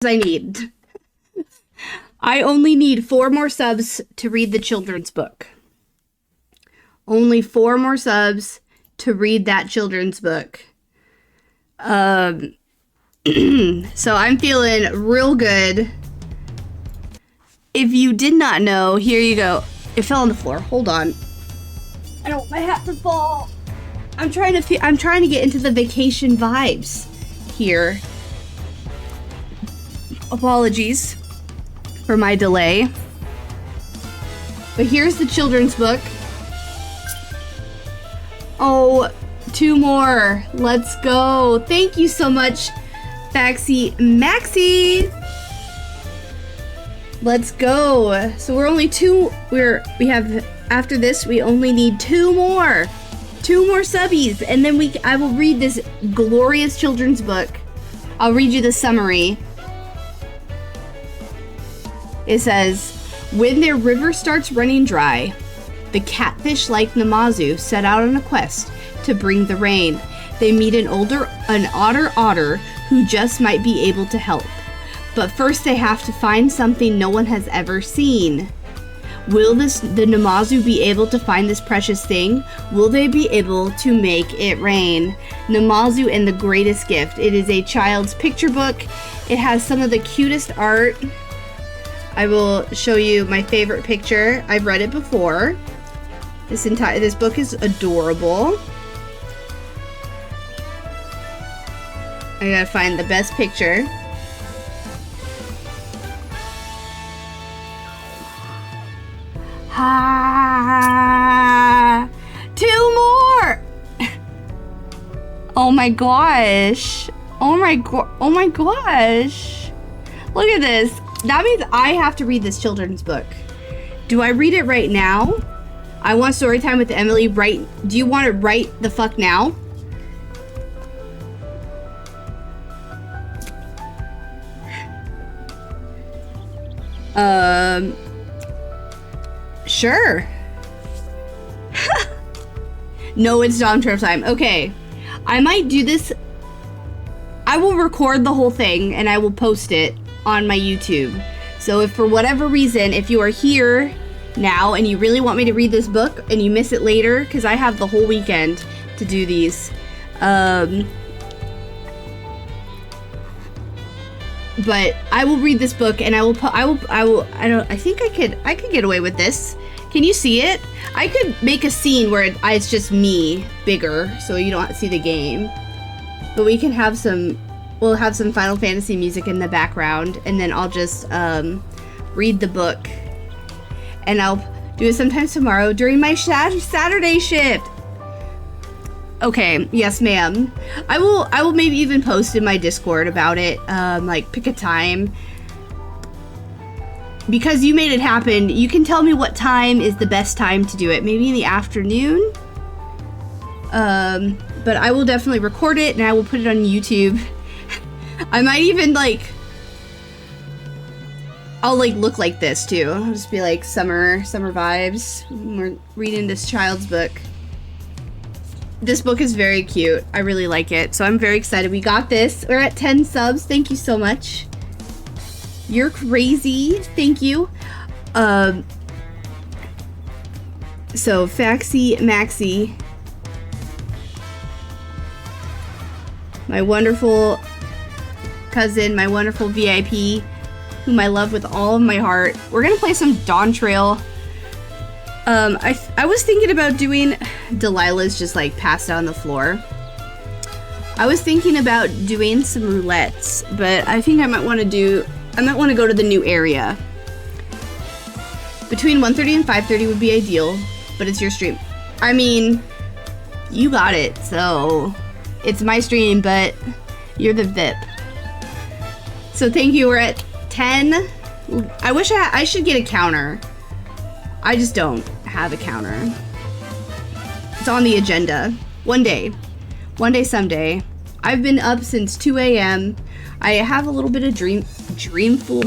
I need. I only need 4 more subs to read the children's book. Only 4 more subs to read that children's book. So I'm feeling real good. If you did not know, here you go. It fell on the floor. Hold on. I don't want my hat to fall. I'm trying to get into the vacation vibes here. Apologies for my delay. But here's the children's book. Oh, 2 more. Let's go. Thank you so much, Maxi. Let's go. So we're only 2. We have, after this, we only need 2 more. 2 more subbies, and then I will read this glorious children's book. I'll read you the summary. It says, when their river starts running dry, the catfish-like Namazu set out on a quest to bring the rain. They meet an otter who just might be able to help. But first they have to find something no one has ever seen. Will the Namazu be able to find this precious thing? Will they be able to make it rain? Namazu and the Greatest Gift. It is a child's picture book. It has some of the cutest art. I will show you my favorite picture. I've read it before. This book is adorable. I gotta find the best picture. Ah, 2 more. Oh my gosh. Oh my gosh. Look at this. That means I have to read this children's book. Do I read it right now? I want story time with Emily do you want it right the fuck now? Sure. No, it's Dawntrial time. Okay. I might do this. I will record the whole thing and I will post it on my YouTube. So if for whatever reason, if you are here now and you really want me to read this book and you miss it later, because I have the whole weekend to do these. But I will read this book and I think I could get away with this. Can you see it? I could make a scene where it's just me bigger so you don't see the game. But we can have we'll have some Final Fantasy music in the background, and then I'll just read the book. And I'll do it sometime tomorrow during my Saturday shift. Okay, yes ma'am. I will maybe even post in my Discord about it, like pick a time. Because you made it happen, you can tell me what time is the best time to do it. Maybe in the afternoon? But I will definitely record it and I will put it on YouTube. I might even I'll look like this too. I'll just be like summer vibes. We're reading this child's book. This book is very cute. I really like it. So I'm very excited. We got this. We're at 10 subs. Thank you so much. You're crazy. Thank you. So Maxi, my wonderful cousin, my wonderful VIP, whom I love with all of my heart. We're gonna play some Dawntrial. I was thinking about doing Delilah's just passed out on the floor. I was thinking about doing some roulettes, but I think I might want to go to the new area. Between 1:30 and 5:30 would be ideal, but it's your stream. I mean, you got it, so it's my stream, but you're the VIP. So thank you. We're at 10. I wish I should get a counter. I just don't have a counter. It's on the agenda. One day, someday. I've been up since 2 a.m. I have a little bit of dreamful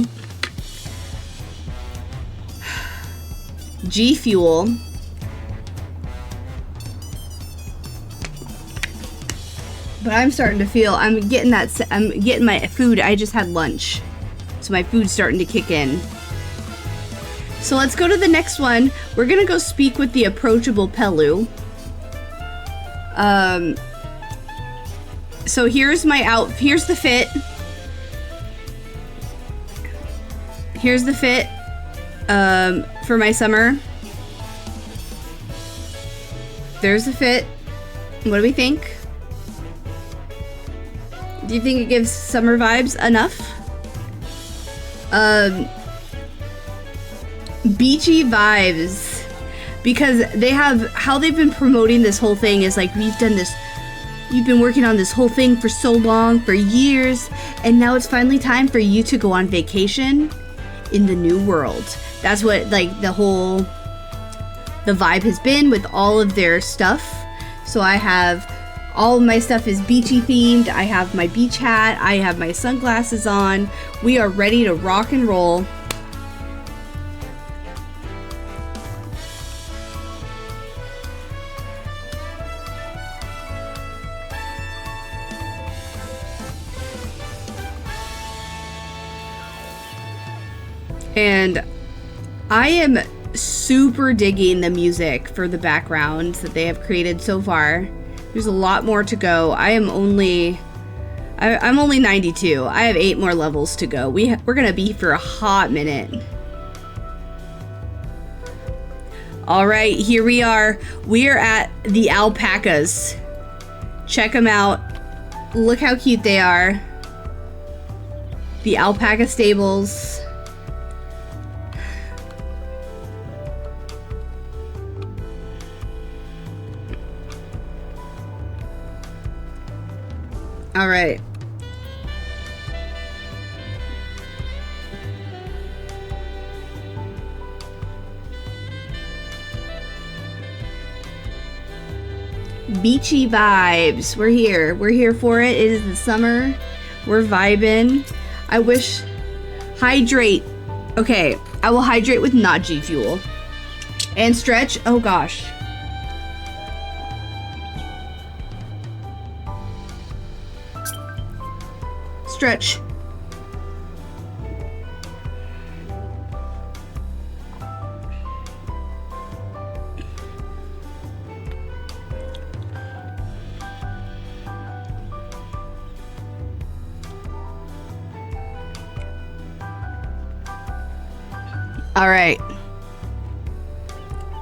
G Fuel. But I'm starting to feel I'm getting my food. I just had lunch. So my food's starting to kick in. So let's go to the next one. We're gonna go speak with the approachable Pelu. So here's the fit. Here's the fit for my summer. There's the fit. What do we think? Do you think it gives summer vibes enough? Beachy vibes, because how they've been promoting this whole thing is like, you've been working on this whole thing for so long, for years, and now it's finally time for you to go on vacation in the new world. That's what like the vibe has been with all of their stuff. So all of my stuff is beachy themed. I have my beach hat, I have my sunglasses on. We are ready to rock and roll. And I am super digging the music for the backgrounds that they have created so far. There's a lot more to go. I'm only 92. I have 8 more levels to go. We're gonna be for a hot minute. All right, here we are. We are at the alpacas. Check them out. Look how cute they are. The alpaca stables. All right. Beachy vibes. We're here. We're here for it. It is the summer. We're vibing. I wish... Hydrate. Okay. I will hydrate with not G Fuel. And stretch. Oh gosh. Stretch. All right.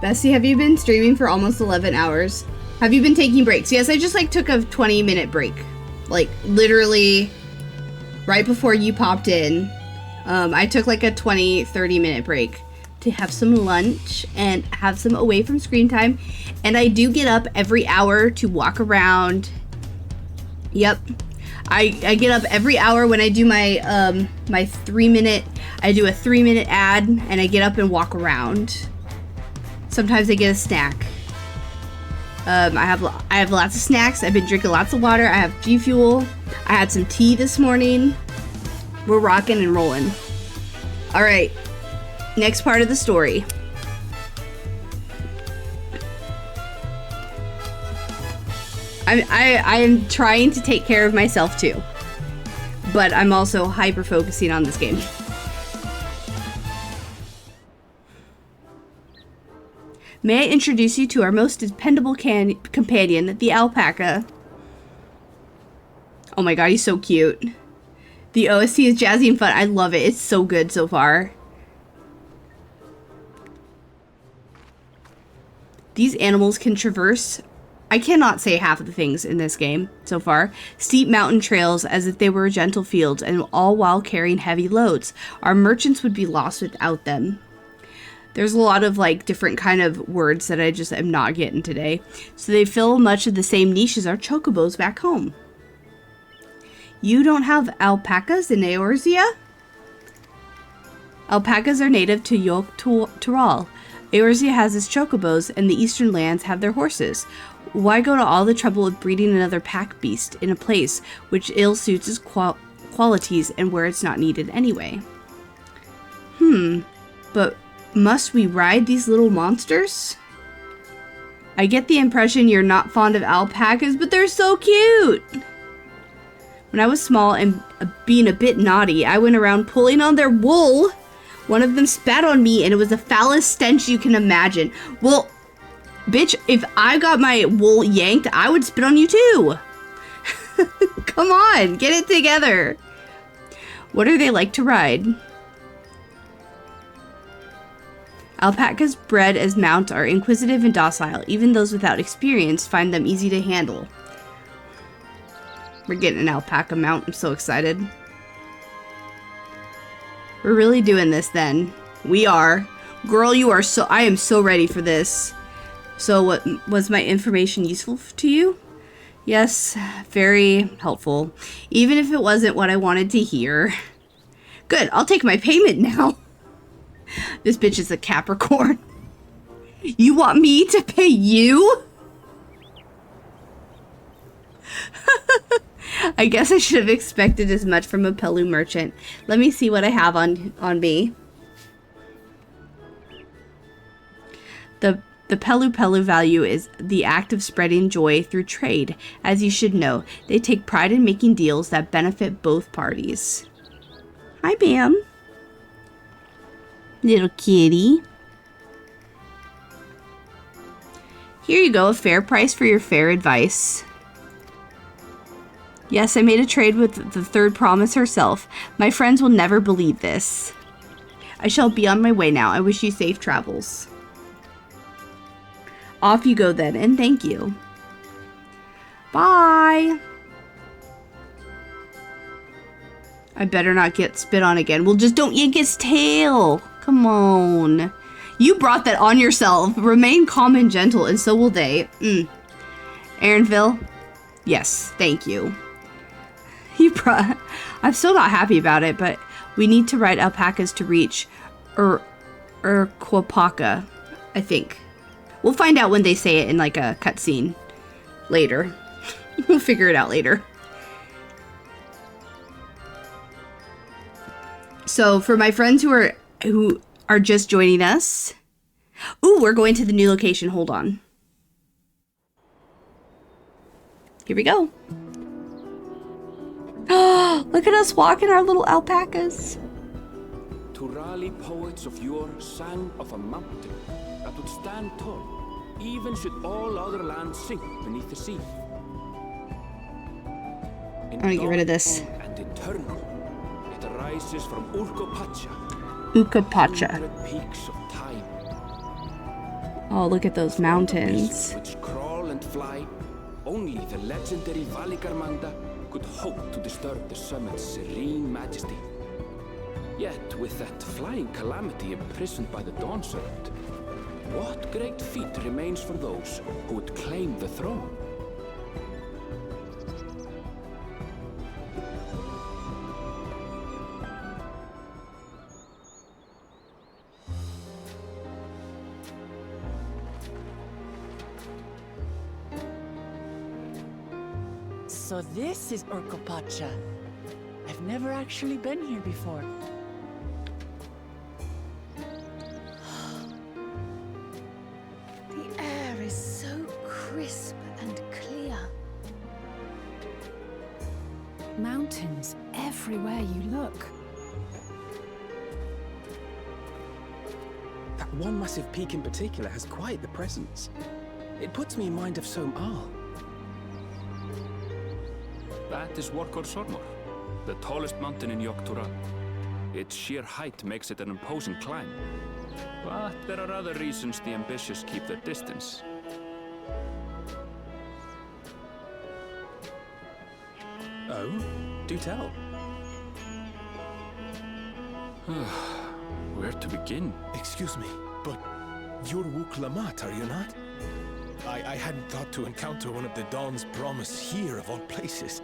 Bessie, have you been streaming for almost 11 hours? Have you been taking breaks? Yes, I just like took a 20-minute break. Like literally right before you popped in. I took like a 20-30 minute break to have some lunch and have some away from screen time. And I do get up every hour to walk around. Yep. I get up every hour when I do my my 3-minute, I do a 3-minute ad and I get up and walk around. Sometimes I get a snack. I have lots of snacks. I've been drinking lots of water. I have G Fuel. I had some tea this morning. We're rocking and rolling. All right, next part of the story. I am trying to take care of myself too, but I'm also hyper focusing on this game. May I introduce you to our most dependable companion, the alpaca. Oh my god, he's so cute. The OST is jazzy and fun. I love it. It's so good so far. These animals can traverse, I cannot say half of the things in this game so far, steep mountain trails as if they were gentle fields, and all while carrying heavy loads. Our merchants would be lost without them. There's a lot of like different kind of words that I just am not getting today. So they fill much of the same niche as our chocobos back home. You don't have alpacas in Eorzea? Alpacas are native to Dawntrial. Eorzea has its chocobos, and the eastern lands have their horses. Why go to all the trouble of breeding another pack beast in a place which ill suits its qualities and where it's not needed anyway? But must we ride these little monsters? I get the impression you're not fond of alpacas, but they're so cute! When I was small and being a bit naughty, I went around pulling on their wool. One of them spat on me, and it was the foulest stench you can imagine. Well, bitch, if I got my wool yanked, I would spit on you too. Come on, get it together. What are they like to ride? Alpacas bred as mounts are inquisitive and docile. Even those without experience find them easy to handle. We're getting an alpaca mount. I'm so excited. We're really doing this then. We are. Girl, you are so... I am so ready for this. So what was my information useful to you? Yes, very helpful. Even if it wasn't what I wanted to hear. Good, I'll take my payment now. This bitch is a Capricorn. You want me to pay you? I guess I should have expected as much from a Pelu merchant. Let me see what I have on me. The Pelu value is the act of spreading joy through trade. As you should know, they take pride in making deals that benefit both parties. Hi, Bam. Little kitty. Here you go, a fair price for your fair advice. Yes, I made a trade with the third promise herself. My friends will never believe this. I shall be on my way now. I wish you safe travels. Off you go then, and thank you. Bye. I better not get spit on again. Well, just don't yank his tail. Come on. You brought that on yourself. Remain calm and gentle, and so will they. Aaronville? Yes, thank you. I'm still not happy about it, but we need to ride alpacas to reach Urqopacha, I think. We'll find out when they say it in like a cutscene later. We'll figure it out later. So for my friends who are just joining us, ooh, we're going to the new location. Hold on. Here we go. Oh, look at us walking our little alpacas. Turali poets of yore sang of a mountain that would stand tall, even should all other lands sink beneath the sea. I'm gonna get rid of this. And eternal, it arises from Urqopacha. Urqopacha. Peaks of time. Oh, look at those mountains. Which crawl and fly, only the legendary Valigarmanda could hope to disturb the summit's serene majesty. Yet, with that flying calamity imprisoned by the Dawn Serpent, what great feat remains for those who would claim the throne? So this is Urqopacha. I've never actually been here before. The air is so crisp and clear. Mountains everywhere you look. That one massive peak in particular has quite the presence. It puts me in mind of Som-Al. That is Urqopacha, the tallest mountain in Yogg-Turan. Its sheer height makes it an imposing climb. But there are other reasons the ambitious keep their distance. Oh? Do tell. Where to begin? Excuse me, but you're Urqopacha, are you not? I hadn't thought to encounter one of the Dawn's promise here, of all places.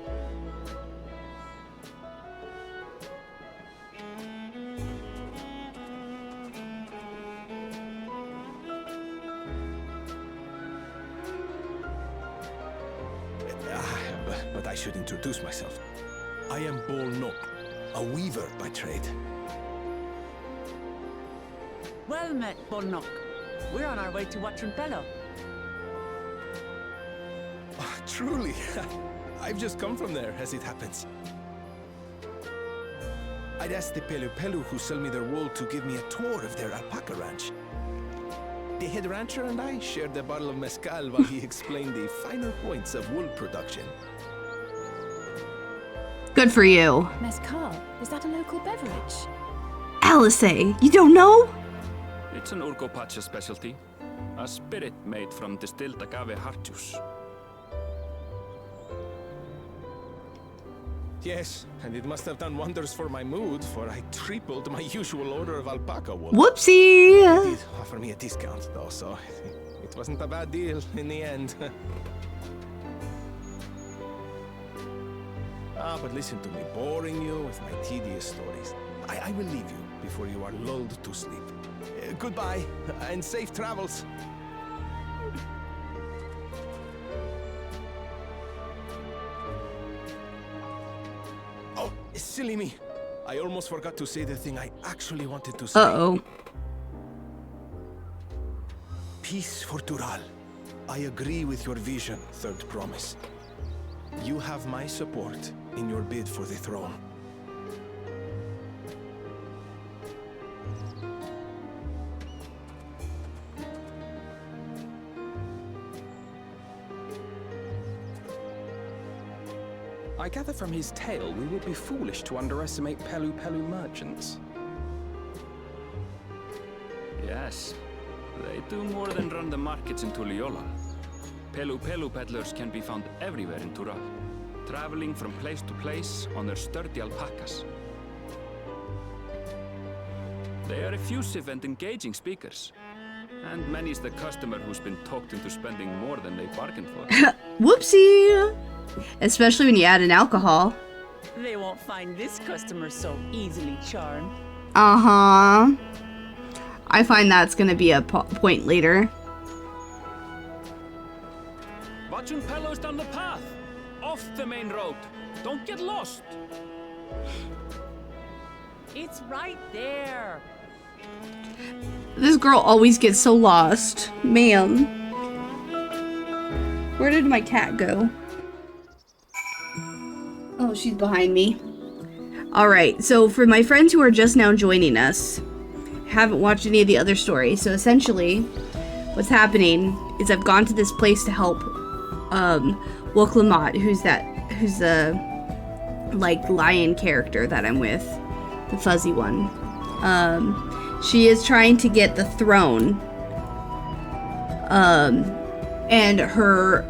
But I should introduce myself. I am Bolnok, a weaver by trade. Well met, Bolnok. We're on our way to Watrunpelo. Truly, I've just come from there, as it happens. I'd asked the Pelu who sell me their wool to give me a tour of their alpaca ranch. The head rancher and I shared a bottle of mezcal while he explained the finer points of wool production. Good for you. Mezcal, is that a local beverage? Alice, you don't know? It's an Urqopacha specialty. A spirit made from distilled agave heart juice. Yes, and it must have done wonders for my mood, for I tripled my usual order of alpaca wool. Whoopsie! They did offer me a discount, though, so it wasn't a bad deal in the end. But listen to me, boring you with my tedious stories. I will leave you before you are lulled to sleep. Goodbye, and safe travels. Oh, silly me. I almost forgot to say the thing I actually wanted to say. Uh-oh. Peace for Tural. I agree with your vision, Third Promise. You have my support in your bid for the throne. I gather from his tale we would be foolish to underestimate Pelu merchants. Yes, they do more than run the markets in Tuliola. Pelu peddlers can be found everywhere in Tural, traveling from place to place on their sturdy alpacas. They are effusive and engaging speakers, and many's the customer who's been talked into spending more than they bargained for. Whoopsie! Especially when you add in alcohol. They won't find this customer so easily charmed. Uh-huh. I find that's gonna be a point later. Watching Pelos down the path! Off the main road! Don't get lost! It's right there. This girl always gets so lost. Man. Where did my cat go? Oh, she's behind me. Alright, so for my friends who are just now joining us, haven't watched any of the other stories, so essentially, what's happening is I've gone to this place to help Urqopacha, who's the like lion character that I'm with, the fuzzy one. She is trying to get the throne, and her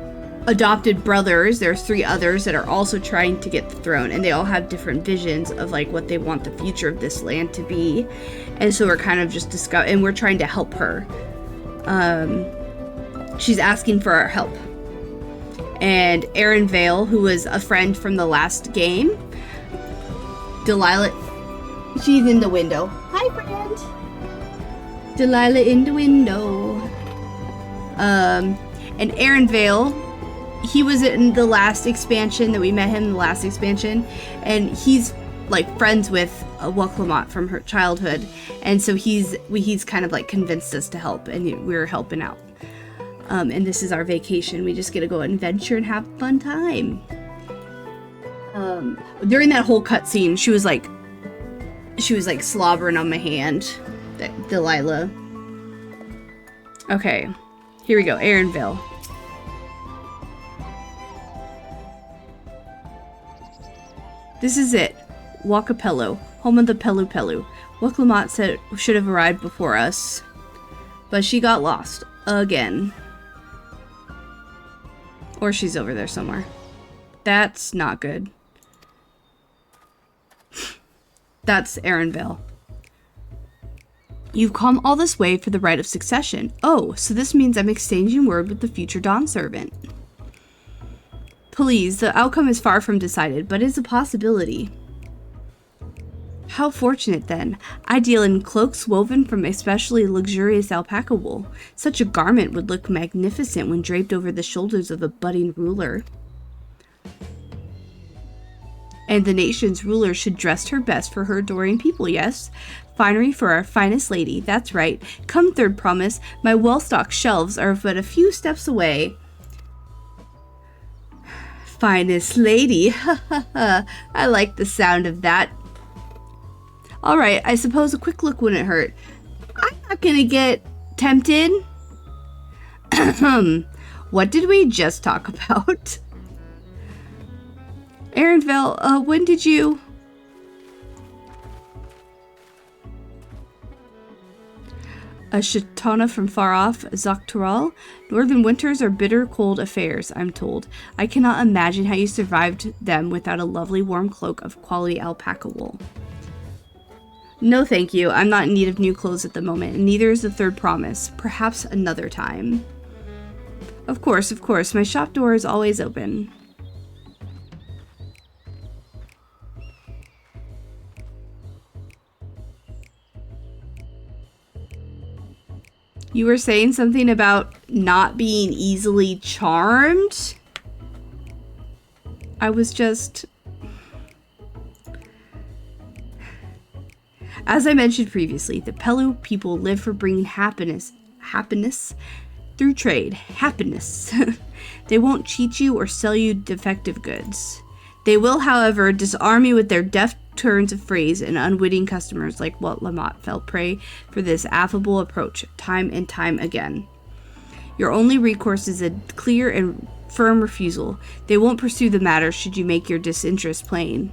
adopted brothers, there's 3 others that are also trying to get the throne, and they all have different visions of like what they want the future of this land to be, and so we're kind of just and we're trying to help her. She's asking for our help, and Aaron Vale, who was a friend from the last game, Delilah, she's in the window. Hi, friend. Delilah in the window. And Aaron Vale, he was in the last expansion that we met him in the last expansion, and he's like friends with Urqopacha from her childhood, and so he's kind of like convinced us to help, and we're helping out. And this is our vacation. We just get to go adventure and have a fun time. During that whole cutscene, she was like slobbering on my hand, Delilah. Okay, here we go, Aaronville. This is it, Urqopacha, home of the Pelu. Urqopacha said should have arrived before us, but she got lost again. Or she's over there somewhere. That's not good. That's Aaronville. You've come all this way for the right of succession. Oh, so this means I'm exchanging word with the future Dawn servant. Please, the outcome is far from decided, but it's a possibility. How fortunate then. I deal in cloaks woven from especially luxurious alpaca wool. Such a garment would look magnificent when draped over the shoulders of a budding ruler. And the nation's ruler should dress her best for her adoring people, yes? Finery for our finest lady, that's right. Come, Third Promise, my well-stocked shelves are but a few steps away. Finest lady. I like the sound of that. Alright, I suppose a quick look wouldn't hurt. I'm not gonna get tempted. What did we just talk about? Aaronville, when did you... A Shatana from far off, Dawntrial. Northern winters are bitter, cold affairs, I'm told. I cannot imagine how you survived them without a lovely warm cloak of quality alpaca wool. No thank you, I'm not in need of new clothes at the moment, and neither is the third promise. Perhaps another time. Of course, my shop door is always open. You were saying something about not being easily charmed? I was just... As I mentioned previously, the Pelu people live for bringing happiness through trade. Happiness. They won't cheat you or sell you defective goods. They will, however, disarm you with their deft turns of phrase, and unwitting customers like what Lamont fell prey for this affable approach time and time again. Your only recourse is a clear and firm refusal. They won't pursue the matter should you make your disinterest plain.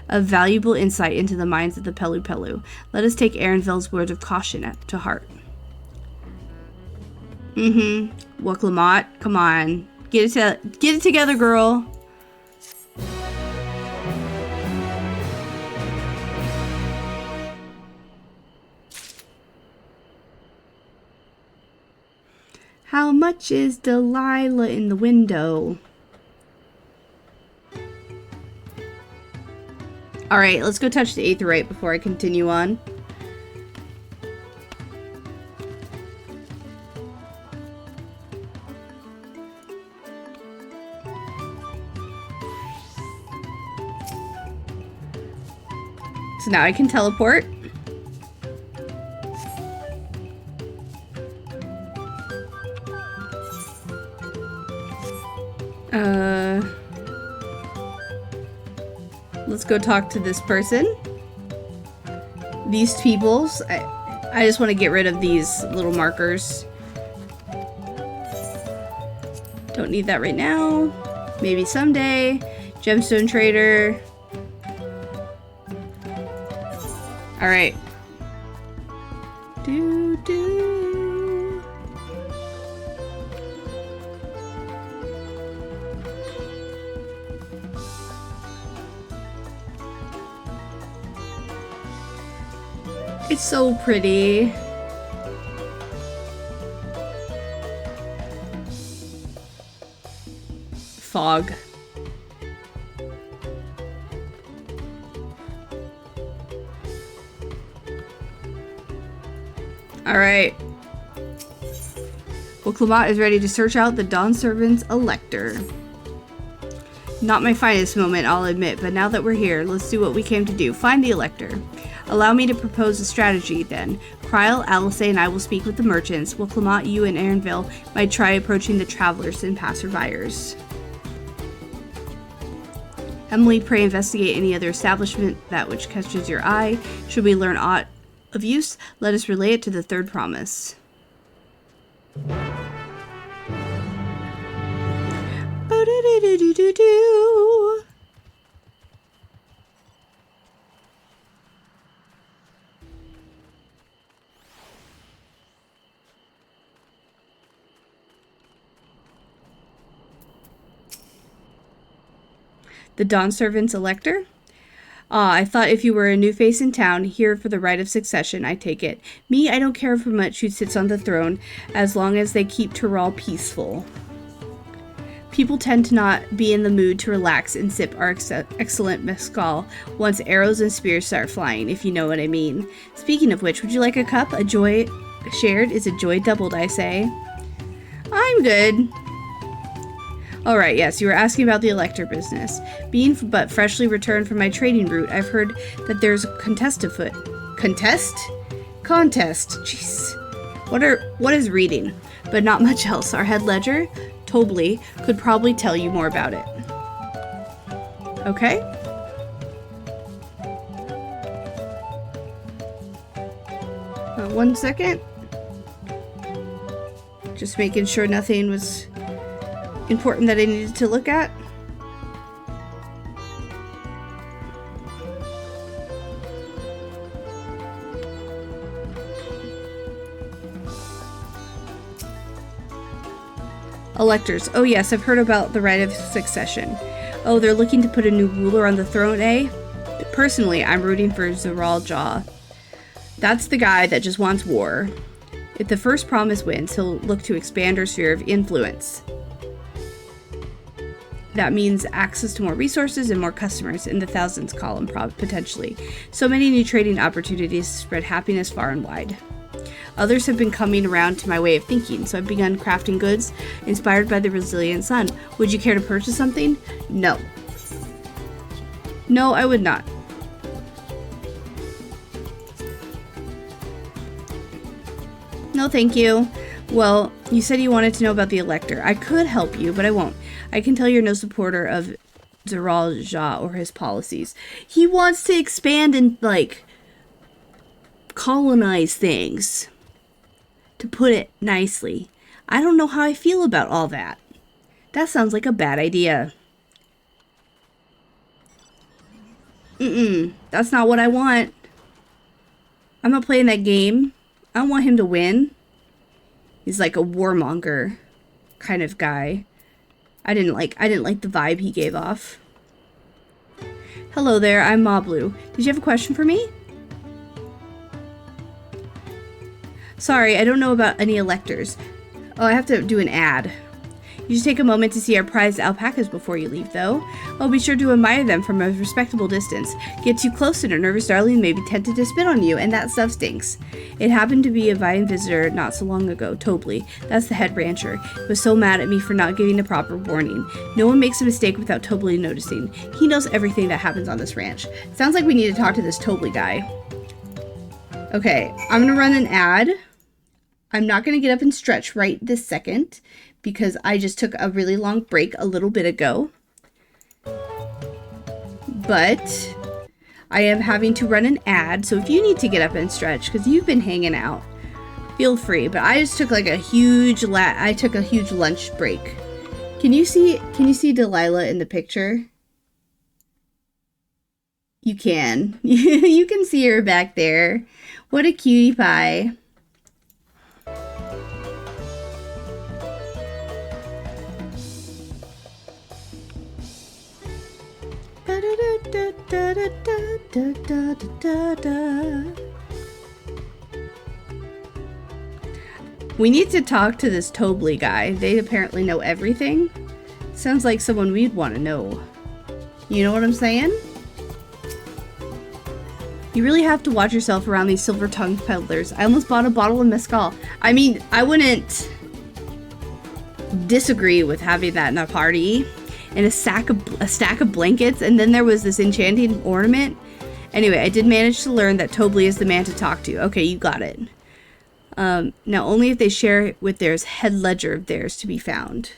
A valuable insight into the minds of the Pelu. Let us take Aaronville's word of caution to heart. Look, Lamont, come on. Get it together, girl. How much is Delilah in the window? Alright, let's go touch the aetheryte before I continue on. So now I can teleport. Let's go talk to this person. These peoples. I just want to get rid of these little markers. Don't need that right now. Maybe someday. Gemstone trader. Alright. It's so pretty. Fog. Alright. Well, Clement is ready to search out the Dawn Servant's Elector. Not my finest moment, I'll admit, but now that we're here, let's do what we came to do. Find the Elector. Allow me to propose a strategy, then. Kryl, Alice, and I will speak with the merchants, while Clement, you, and Aaronville might try approaching the travelers and passerbyers. Emily, pray investigate any other establishment, that which catches your eye. Should we learn aught of use, let us relay it to the third promise. The Dawn Servant's Elector? Ah, I thought if you were a new face in town, here for the right of succession, I take it. Me, I don't care for much who sits on the throne, as long as they keep Tyrell peaceful. People tend to not be in the mood to relax and sip our excellent mezcal once arrows and spears start flying, if you know what I mean. Speaking of which, would you like a cup? A joy shared is a joy doubled, I say. I'm good. Alright, yes, you were asking about the Elector business. Being but freshly returned from my trading route, I've heard that there's a contest afoot. Contest? Contest. Jeez. What is reading? But not much else. Our head ledger Tobley could probably tell you more about it. Okay? One second. Just making sure nothing was important that I needed to look at. Electors. Oh yes, I've heard about the right of succession. Oh, they're looking to put a new ruler on the throne, eh? Personally, I'm rooting for Zoral Jaw. That's the guy that just wants war. If the first promise wins, he'll look to expand our sphere of influence. That means access to more resources and more customers in the thousands column, potentially. So many new trading opportunities spread happiness far and wide. Others have been coming around to my way of thinking, so I've begun crafting goods inspired by the resilient sun. Would you care to purchase something? No. No, I would not. No, thank you. Well, you said you wanted to know about the Elector. I could help you, but I won't. I can tell you're no supporter of Zoral Jaw or his policies. He wants to expand and, like, colonize things. To put it nicely. I don't know how I feel about all that. That sounds like a bad idea. That's not what I want. I'm not playing that game. I don't want him to win. He's like a warmonger kind of guy. I didn't like the vibe he gave off. Hello there, I'm Moblu. Did you have a question for me? Sorry, I don't know about any electors. Oh, I have to do an ad. You should take a moment to see our prized alpacas before you leave, though. Oh, be sure to admire them from a respectable distance. Get too close and a nervous darling may be tempted to spit on you, and that stuff stinks. It happened to be a inviting visitor not so long ago, Tobley. That's the head rancher. He was so mad at me for not giving a proper warning. No one makes a mistake without Tobley noticing. He knows everything that happens on this ranch. Sounds like we need to talk to this Tobley guy. Okay, I'm gonna run an ad. I'm not going to get up and stretch right this second because I just took a really long break a little bit ago. But I am having to run an ad, so if you need to get up and stretch because you've been hanging out, feel free. But I just took like a huge lunch break. Can you see Delilah in the picture? You can. You can see her back there. What a cutie pie. We need to talk to this Tobley guy. They apparently know everything. Sounds like someone we'd want to know. You know what I'm saying? You really have to watch yourself around these silver-tongued peddlers. I almost bought a bottle of mezcal. I mean, I wouldn't disagree with having that in a party. And a stack of blankets, and then there was this enchanting ornament. Anyway, I did manage to learn that Tobley is the man to talk to. Okay, you got it. Now, only if they share it with there's head ledger of theirs to be found.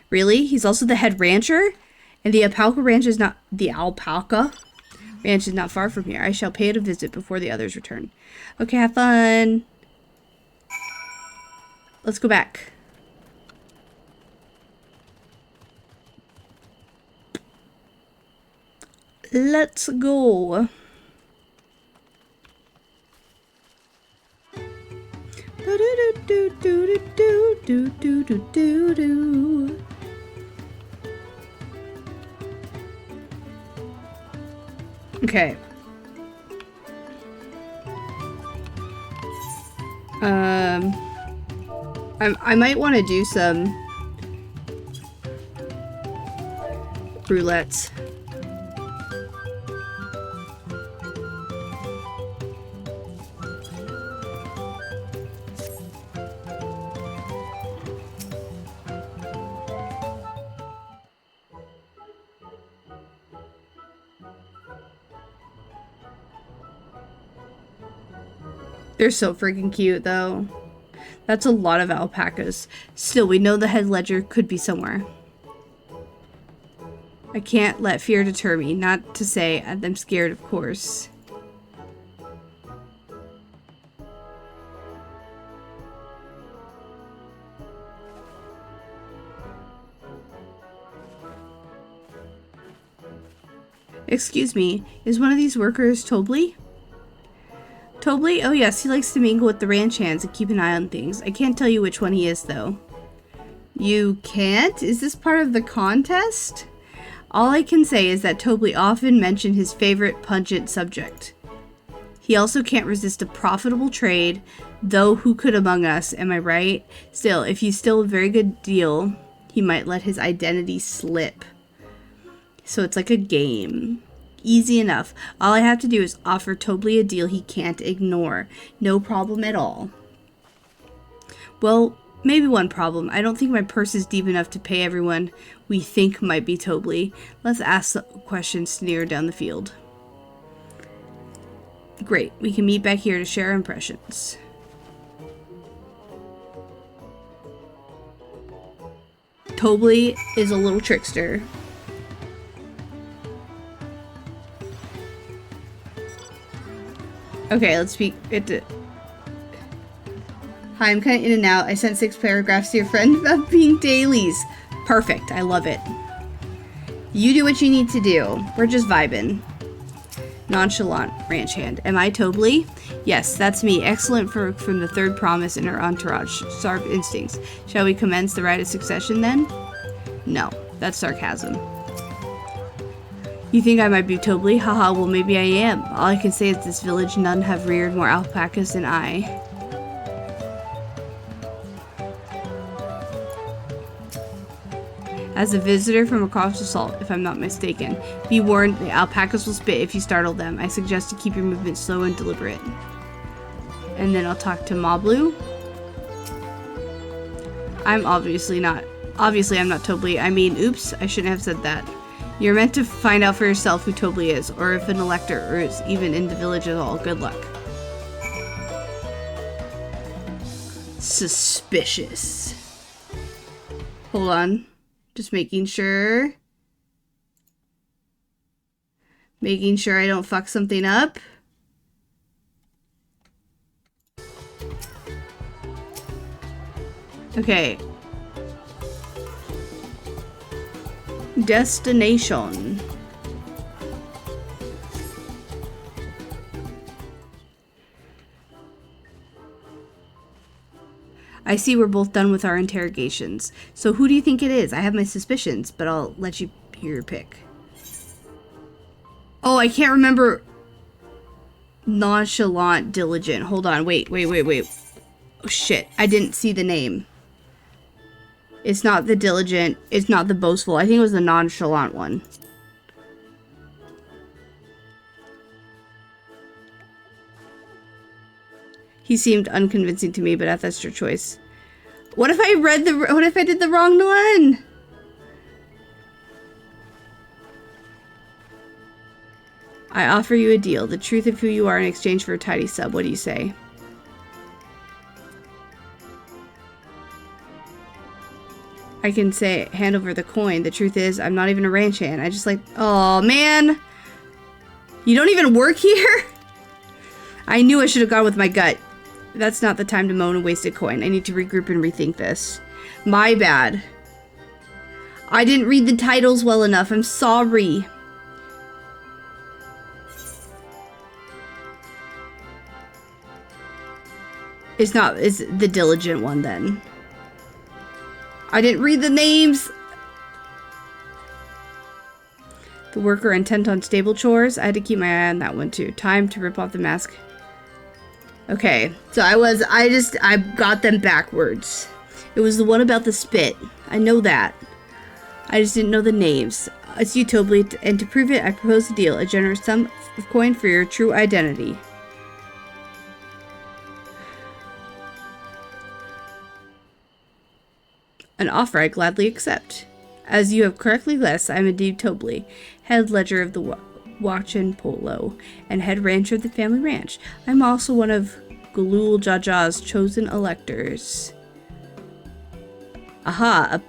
Really? He's also the head rancher? And the alpaca ranch is not... The alpaca ranch is not far from here. I shall pay it a visit before the others return. Okay, have fun. Let's go back. Let's go. Okay. I might want to do some roulettes. They're so freaking cute, though. That's a lot of alpacas. Still, we know the head ledger could be somewhere. I can't let fear deter me. Not to say I'm scared, of course. Excuse me, is one of these workers Tobley? Tobley? Oh yes, he likes to mingle with the ranch hands and keep an eye on things. I can't tell you which one he is, though. You can't? Is this part of the contest? All I can say is that Tobley often mentioned his favorite pungent subject. He also can't resist a profitable trade, though who could among us, am I right? Still, if he's still a very good deal, he might let his identity slip. So it's like a game. Easy enough. All I have to do is offer Tobley a deal he can't ignore. No problem at all. Well, maybe one problem. I don't think my purse is deep enough to pay everyone we think might be Tobley. Let's ask the questions nearer down the field. Great. We can meet back here to share our impressions. Tobley is a little trickster. Okay, let's speak. Hi, I'm kind of in and out. I sent 6 paragraphs to your friend about being dailies. Perfect. I love it. You do what you need to do. We're just vibing. Nonchalant ranch hand. Am I Tobley? Yes, that's me. Excellent from the third promise in our entourage. Sharp instincts. Shall we commence the rite of succession then? No, that's sarcasm. You think I might be Tobley? Haha, well maybe I am. All I can say is this village none have reared more alpacas than I. As a visitor from across the salt, if I'm not mistaken. Be warned, the alpacas will spit if you startle them. I suggest to keep your movement slow and deliberate. And then I'll talk to Moblu. I'm obviously I'm not Tobley. I mean, oops, I shouldn't have said that. You're meant to find out for yourself who Tobley is, or if an elector or is even in the village at all. Good luck. Suspicious. Hold on. Just making sure. Making sure I don't fuck something up. Okay. Destination. I see we're both done with our interrogations. So who do you think it is? I have my suspicions, but I'll let you hear your pick. Oh, I can't remember. Nonchalant, diligent. Hold on. Wait. Oh, shit. I didn't see the name. It's not the diligent. It's not the boastful. I think it was the nonchalant one. He seemed unconvincing to me, but that's your choice. What if I did the wrong one? I offer you a deal. The truth of who you are in exchange for a tidy sub. What do you say? I can say, hand over the coin. The truth is, I'm not even a ranch hand. I just like, oh man. You don't even work here? I knew I should have gone with my gut. That's not the time to moan a wasted coin. I need to regroup and rethink this. My bad. I didn't read the titles well enough. I'm sorry. It's the diligent one then. I didn't read the names. The worker intent on stable chores. I had to keep my eye on that one too. Time to rip off the mask. Okay, so I got them backwards. It was the one about the spit. I know that. I just didn't know the names. It's you, Tobley, and to prove it, I propose a deal. A generous sum of coin for your true identity. An offer I gladly accept. As you have correctly guessed, I am indeed Tobley, head ledger of the Watch and Polo, and head rancher of the family ranch. I'm also one of Galul Jaja's chosen electors. Aha!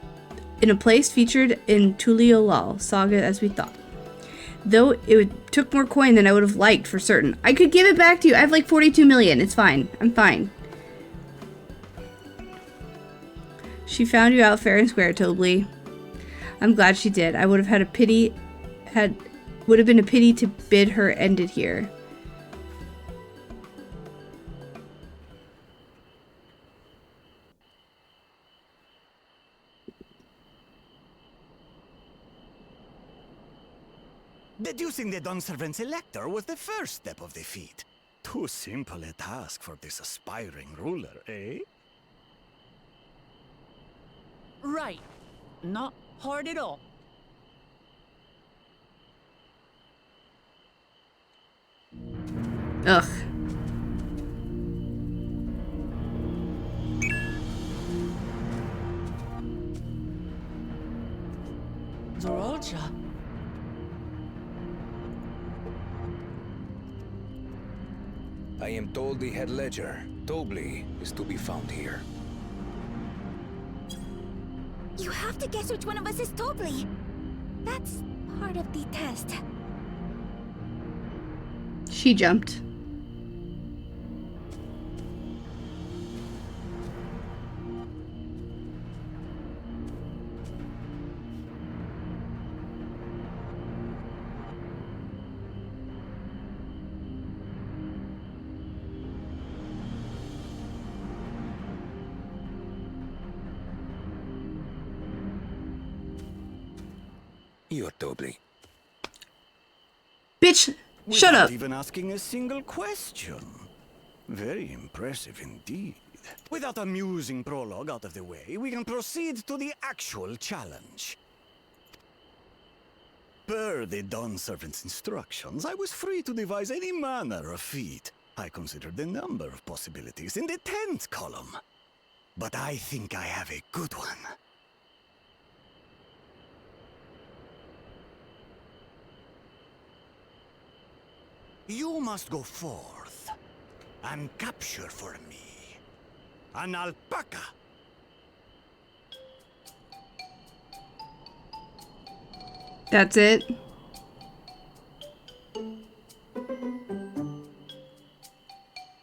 In a place featured in Tuliolal saga as we thought. Though took more coin than I would have liked for certain. I could give it back to you. I have like 42 million. It's fine. I'm fine. She found you out fair and square, Tobly. I'm glad she did. I would have had would have been a pity to bid her end it here. Deducing the Dawnservant's elector was the first step of the feat. Too simple a task for this aspiring ruler, eh? Right. Not hard at all. Ugh. Zorolja. I am told the head ledger, Tobly, is to be found here. You have to guess which one of us is Tobly. That's part of the test. She jumped. You're Tobly. Bitch, shut up. Without even asking a single question. Very impressive indeed. With that amusing prologue out of the way, we can proceed to the actual challenge. Per the Dawnservant's instructions, I was free to devise any manner of feat. I considered the number of possibilities in the 10th column. But I think I have a good one. You must go forth and capture for me an alpaca. That's it.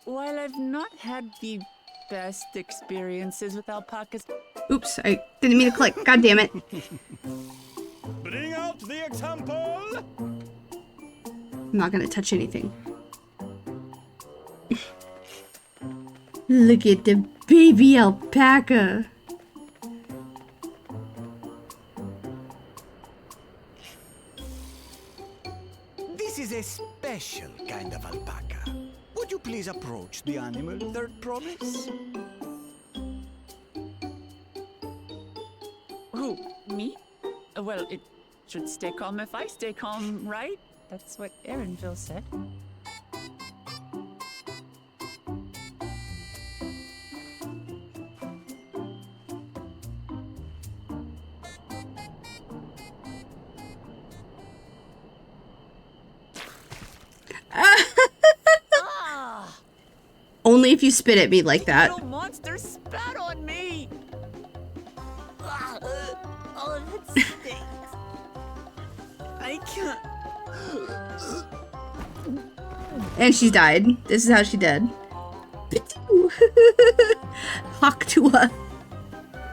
While I've not had the best experiences with alpacas. Oops, I didn't mean to click. God damn it. Bring out the example! I'm not gonna touch anything. Look at the baby alpaca. This is a special kind of alpaca. Would you please approach the animal, third promise? Who? Me? Well, it should stay calm if I stay calm, right? That's what Erinville said. Only if you spit at me like that. Little monster spat on me! Oh, that stinks. I can't. And she died. This is how she died. Haktua.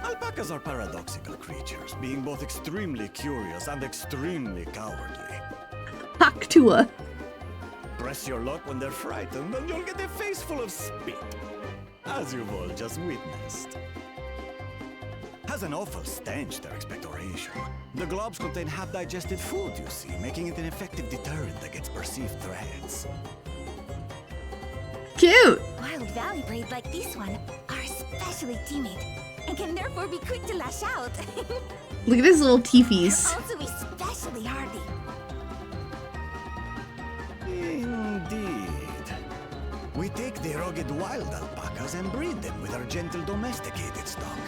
Alpacas are paradoxical creatures, being both extremely curious and extremely cowardly. Haktua. Press your luck when they're frightened, and you'll get a face full of spit, as you've all just witnessed. Has an awful stench, their expectoration. The globs contain half-digested food, you see, making it an effective deterrent against perceived threats. Cute. Wild valley braids like this one are especially timid and can therefore be quick to lash out. Look at his little They're teefies. also especially hardy. Indeed. We take the rugged wild alpacas and breed them with our gentle domesticated stock.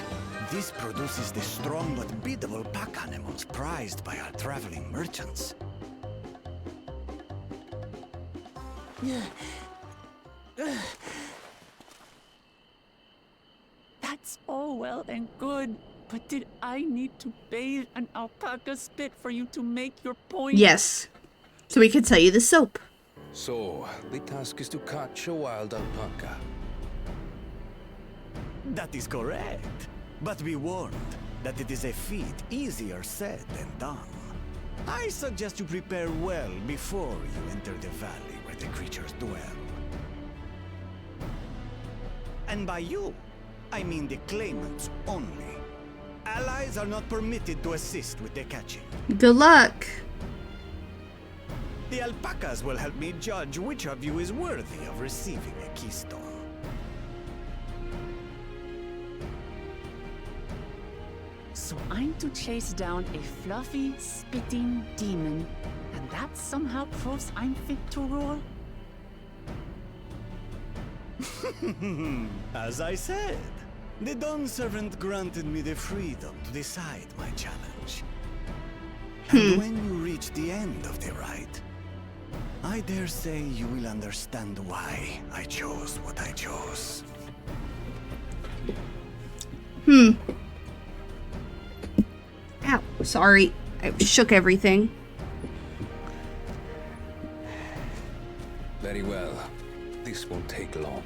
This produces the strong but biddable pack animals prized by our traveling merchants. all well and good, but did I need to bathe an alpaca spit for you to make your point? Yes. So we could sell you the soap. So, the task is to catch a wild alpaca. That is correct. But be warned that it is a feat easier said than done. I suggest you prepare well before you enter the valley where the creatures dwell. And by you, I mean the claimants only. Allies are not permitted to assist with the catching. Good luck. The alpacas will help me judge which of you is worthy of receiving a keystone. So I'm to chase down a fluffy, spitting demon, and that somehow proves I'm fit to rule? As I said, the Dawn Servant granted me the freedom to decide my challenge. And when you reach the end of the ride, I dare say you will understand why I chose what I chose. Ow, sorry. I shook everything. Very well. This won't take long.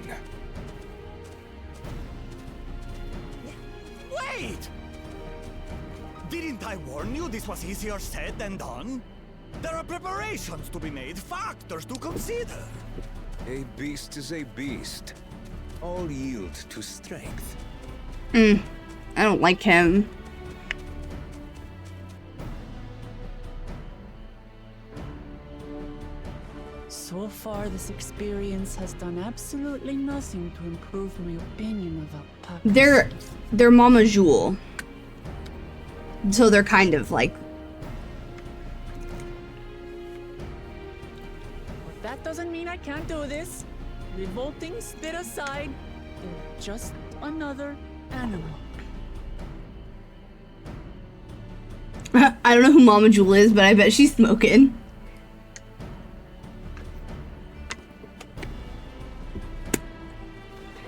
Wait! Didn't I warn you this was easier said than done? There are preparations to be made, factors to consider. A beast is a beast. All yield to strength. I don't like him. So far, this experience has done absolutely nothing to improve my opinion of alpacas. They're Mama Jewel. So they're kind of like... But that doesn't mean I can't do this. Revolting spit aside, they're just another animal. I don't know who Mama Jewel is, but I bet she's smoking.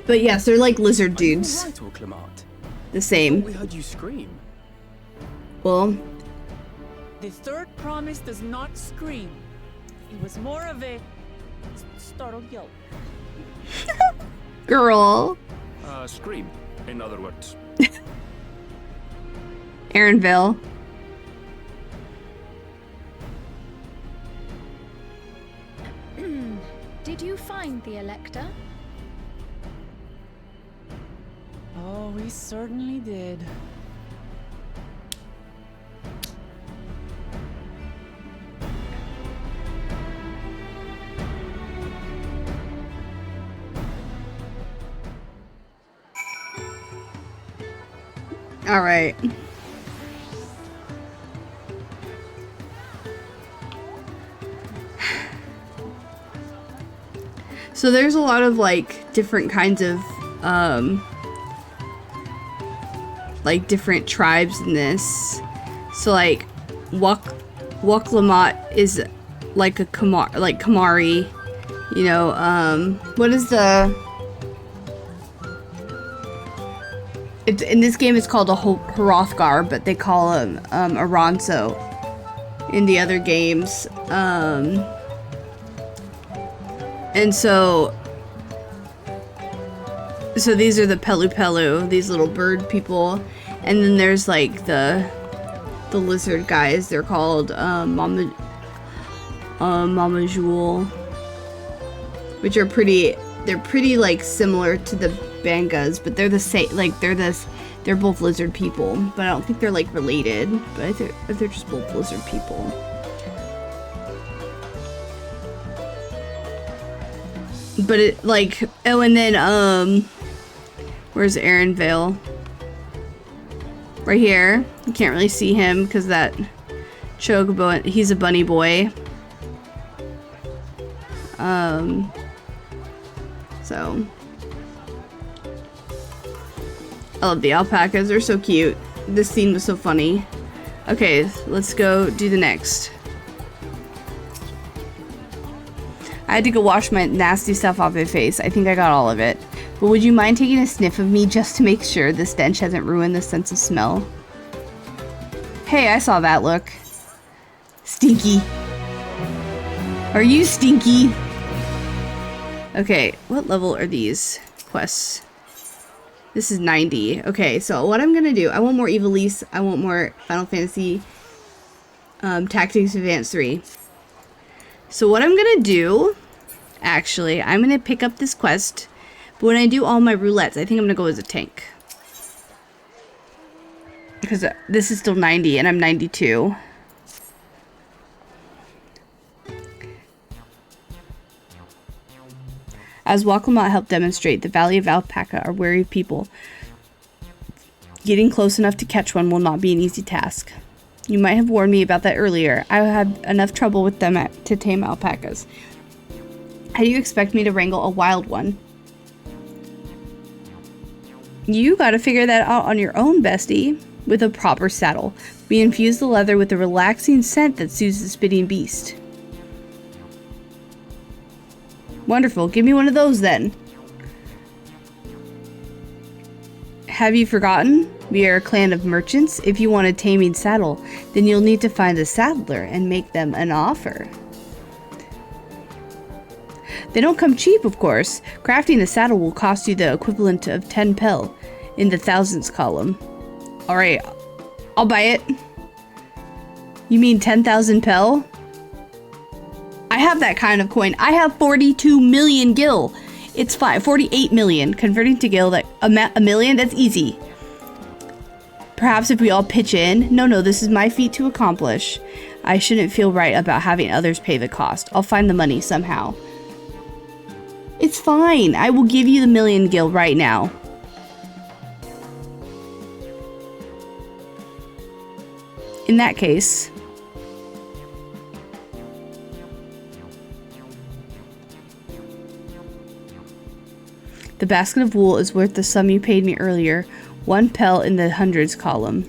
But yes, they're like lizard dudes. Are you all right, Urqopacha? The same. We heard you scream. Well, The third promise does not scream. It was more of a startled yelp. girl. Scream, in other words. Aaronville. Did you find the Elector? Oh, we certainly did. All right. So there's a lot of like different kinds of like different tribes in this. So like Urqopacha is like a Kamari, you know, what is the in this game it's called a Hrothgar, but they call him Aranso in the other games. And so these are the Pelu, these little bird people, and then there's like the lizard guys. They're called Mama Jewel, which are pretty like similar to the Bangas, but they're the same. Like they're both lizard people, but I don't think they're like related. But they're just both lizard people. But it like, oh, and then where's Aaron Vale? Right here. You can't really see him because that Chocobo, he's a bunny boy. So I love the alpacas, they're so cute. This scene was so funny. Okay, let's go do the next. I had to go wash my nasty stuff off my face. I think I got all of it. But would you mind taking a sniff of me just to make sure the stench hasn't ruined the sense of smell? Hey, I saw that look. Stinky. Are you stinky? Okay, what level are these quests? This is 90. Okay, so what I'm gonna do, I want more Evilise, I want more Final Fantasy Tactics Advance 3. So what I'm gonna do, actually, I'm gonna pick up this quest, but when I do all my roulettes, I think I'm gonna go as a tank. Because this is still 90 and I'm 92. As Urqopacha helped demonstrate, the Valley of Alpaca are wary people. Getting close enough to catch one will not be an easy task. You might have warned me about that earlier. I had enough trouble with them to tame alpacas. How do you expect me to wrangle a wild one? You gotta figure that out on your own, bestie. With a proper saddle. We infuse the leather with a relaxing scent that soothes the spitting beast. Wonderful. Give me one of those then. Have you forgotten? We are a clan of merchants. If you want a taming saddle, then you'll need to find a saddler and make them an offer. They don't come cheap, of course. Crafting a saddle will cost you the equivalent of 10 pel in the thousands column. Alright, I'll buy it. You mean 10,000 pel? I have that kind of coin. I have 42 million gil. It's 48 million. Converting to gil, that a million, that's easy. Perhaps if we all pitch in. No, this is my feat to accomplish. I shouldn't feel right about having others pay the cost. I'll find the money somehow. It's fine. I will give you the million gil right now. In that case, the basket of wool is worth the sum you paid me earlier, 1 pel in the hundreds column.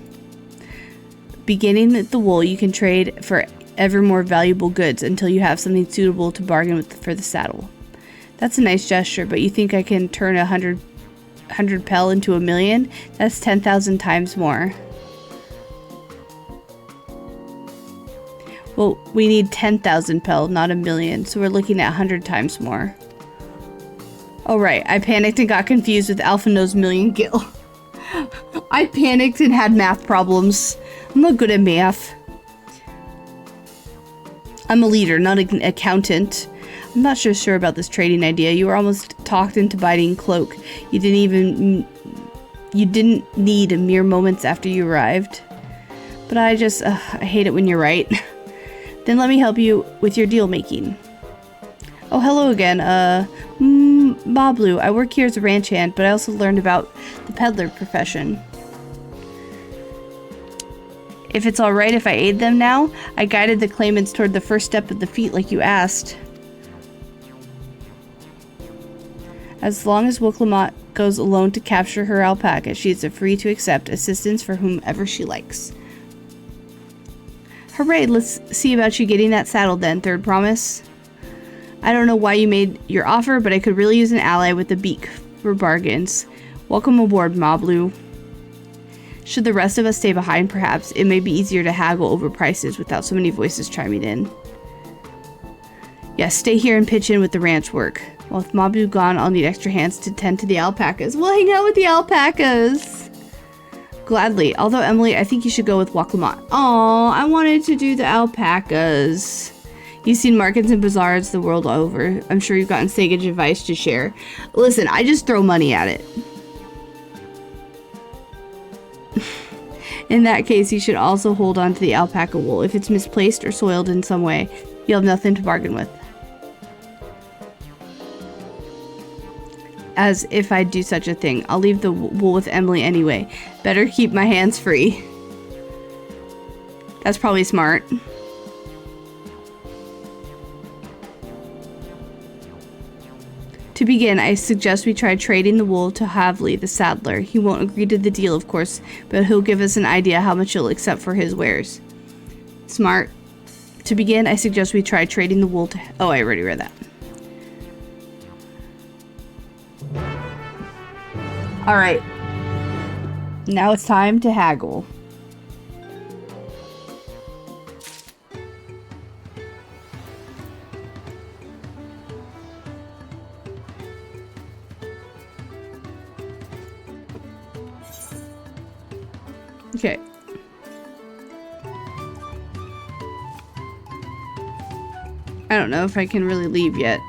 Beginning with the wool, you can trade for ever more valuable goods until you have something suitable to bargain with for the saddle. That's a nice gesture, but you think I can turn 100 pel into a million? That's 10,000 times more. Well, we need 10,000 pel, not a million, so we're looking at 100 times more. Oh right, I panicked and got confused with Alpha Knows Million Gil. I panicked and had math problems. I'm not good at math. I'm a leader, not an accountant. I'm not sure about this trading idea. You were almost talked into biting Cloak. You didn't need mere moments after you arrived. But I hate it when you're right. Then let me help you with your deal making. Oh, hello again. Mablu. I work here as a ranch hand, but I also learned about the peddler profession. If it's alright if I aid them now, I guided the claimants toward the first step of the feat like you asked. As long as Urqopacha goes alone to capture her alpaca, she is free to accept assistance for whomever she likes. Hooray, let's see about you getting that saddle then, third promise. I don't know why you made your offer, but I could really use an ally with a beak for bargains. Welcome aboard, Mablu. Should the rest of us stay behind, perhaps, it may be easier to haggle over prices without so many voices chiming in. Yes, stay here and pitch in with the ranch work. Well, with Mablu gone, I'll need extra hands to tend to the alpacas. We'll hang out with the alpacas! Gladly. Although, Emily, I think you should go with Urqopacha. Aw, I wanted to do the alpacas. You've seen markets and bazaars the world over. I'm sure you've gotten sage advice to share. Listen, I just throw money at it. In that case, you should also hold on to the alpaca wool. If it's misplaced or soiled in some way, you'll have nothing to bargain with. As if I'd do such a thing. I'll leave the wool with Emily anyway. Better keep my hands free. That's probably smart. To begin, I suggest we try trading the wool to Havli, the saddler. He won't agree to the deal, of course, but he'll give us an idea how much he'll accept for his wares. Smart. To begin, I suggest we try trading the wool to... Oh, I already read that. Alright. Now it's time to haggle. Okay. I don't know if I can really leave yet.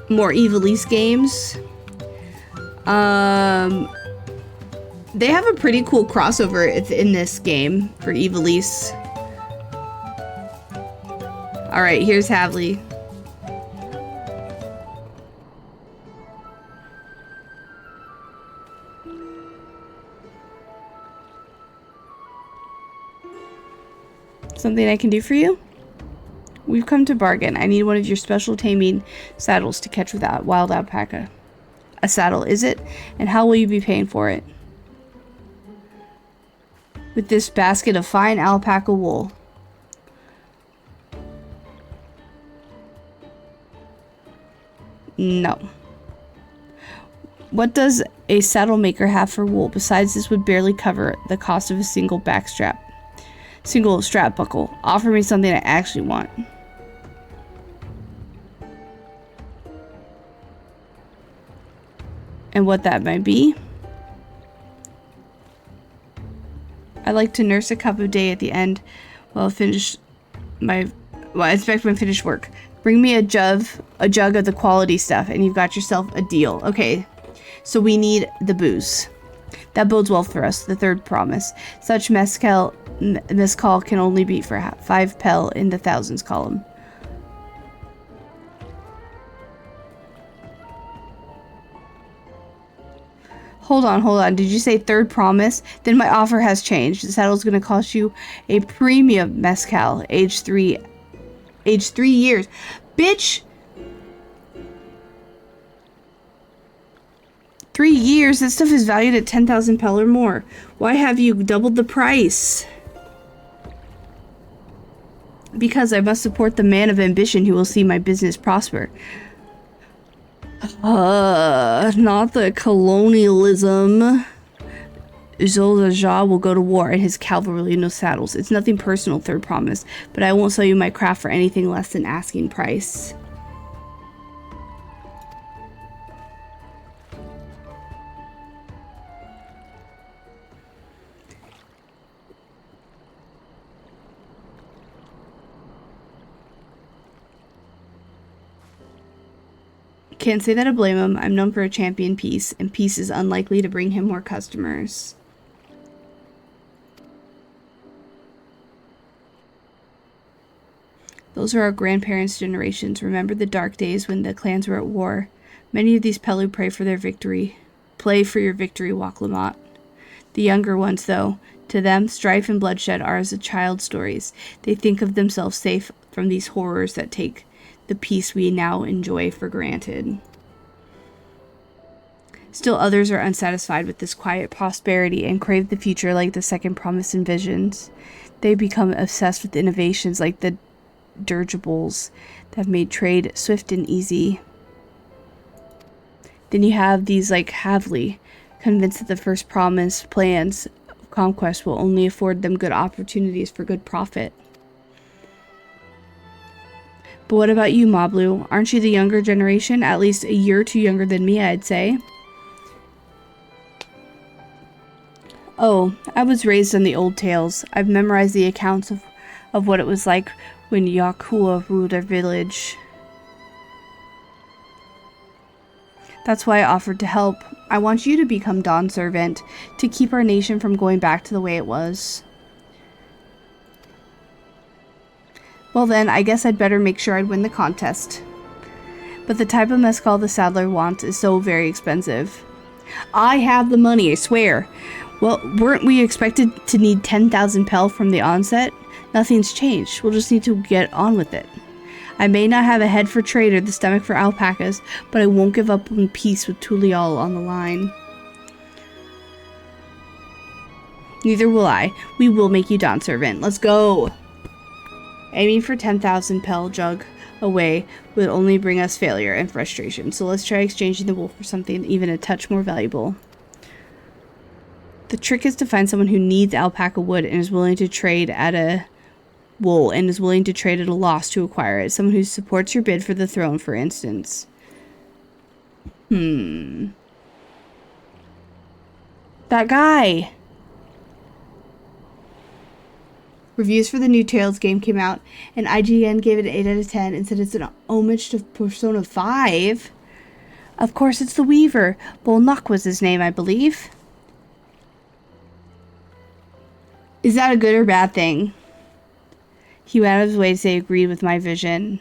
More Evilise games. They have a pretty cool crossover in this game for Evilise. Alright, here's Havli. Something I can do for you? We've come to bargain. I need one of your special taming saddles to catch with that wild alpaca. A saddle, is it? And how will you be paying for it? With this basket of fine alpaca wool. No. What does a saddle maker have for wool? Besides, this would barely cover the cost of a single strap buckle. Offer me something I actually want. And what that might be? I like to nurse a cup of day at the end while I inspect my finished work. Bring me a jug of the quality stuff, and you've got yourself a deal. Okay, so we need the booze. That bodes well for us, the third promise. Such mezcal can only be for 5 pel in the thousands column. Hold on. Did you say third promise? Then my offer has changed. The saddle's going to cost you a premium mezcal, age 3 years. Bitch! 3 years? That stuff is valued at 10,000 pel or more. Why have you doubled the price? Because I must support the man of ambition who will see my business prosper. Not the colonialism. Zoldaja will go to war and his cavalry no saddles. It's nothing personal, third promise, but I won't sell you my craft for anything less than asking price. Can't say that I blame him. I'm known for a champion piece, and peace is unlikely to bring him more customers. Those are our grandparents' generations. Remember the dark days when the clans were at war. Many of these Pelu play for your victory, Wok-Lamont. The younger ones, though, to them, strife and bloodshed are as a child's stories. They think of themselves safe from these horrors that take the peace we now enjoy for granted. Still others are unsatisfied with this quiet prosperity and crave the future like the second promise envisions. They become obsessed with innovations like the dirigibles that have made trade swift and easy. Then you have these like Havli, convinced that the first promise plans of conquest will only afford them good opportunities for good profit. But what about you, Mablu? Aren't you the younger generation? At least a year or two younger than me, I'd say. Oh, I was raised on the old tales. I've memorized the accounts of what it was like when Yakua ruled our village. That's why I offered to help. I want you to become Dawn Servant, to keep our nation from going back to the way it was. Well then, I guess I'd better make sure I'd win the contest. But the type of mezcal the saddler wants is so very expensive. I have the money, I swear. Well, weren't we expected to need 10,000 pel from the onset? Nothing's changed. We'll just need to get on with it. I may not have a head for trade or the stomach for alpacas, but I won't give up on peace with Tulial on the line. Neither will I. We will make you Dawn Servant. Let's go! Aiming for 10,000 pel jug away would only bring us failure and frustration. So let's try exchanging the wool for something even a touch more valuable. The trick is to find someone who needs alpaca wood and is willing to trade at a wool and is willing to trade at a loss to acquire it. Someone who supports your bid for the throne, for instance. That guy. Reviews for the new Tales game came out, and IGN gave it an 8 out of 10 and said it's an homage to Persona 5. Of course, it's the Weaver. Bolnock was his name, I believe. Is that a good or bad thing? He went out of his way to say he agreed with my vision.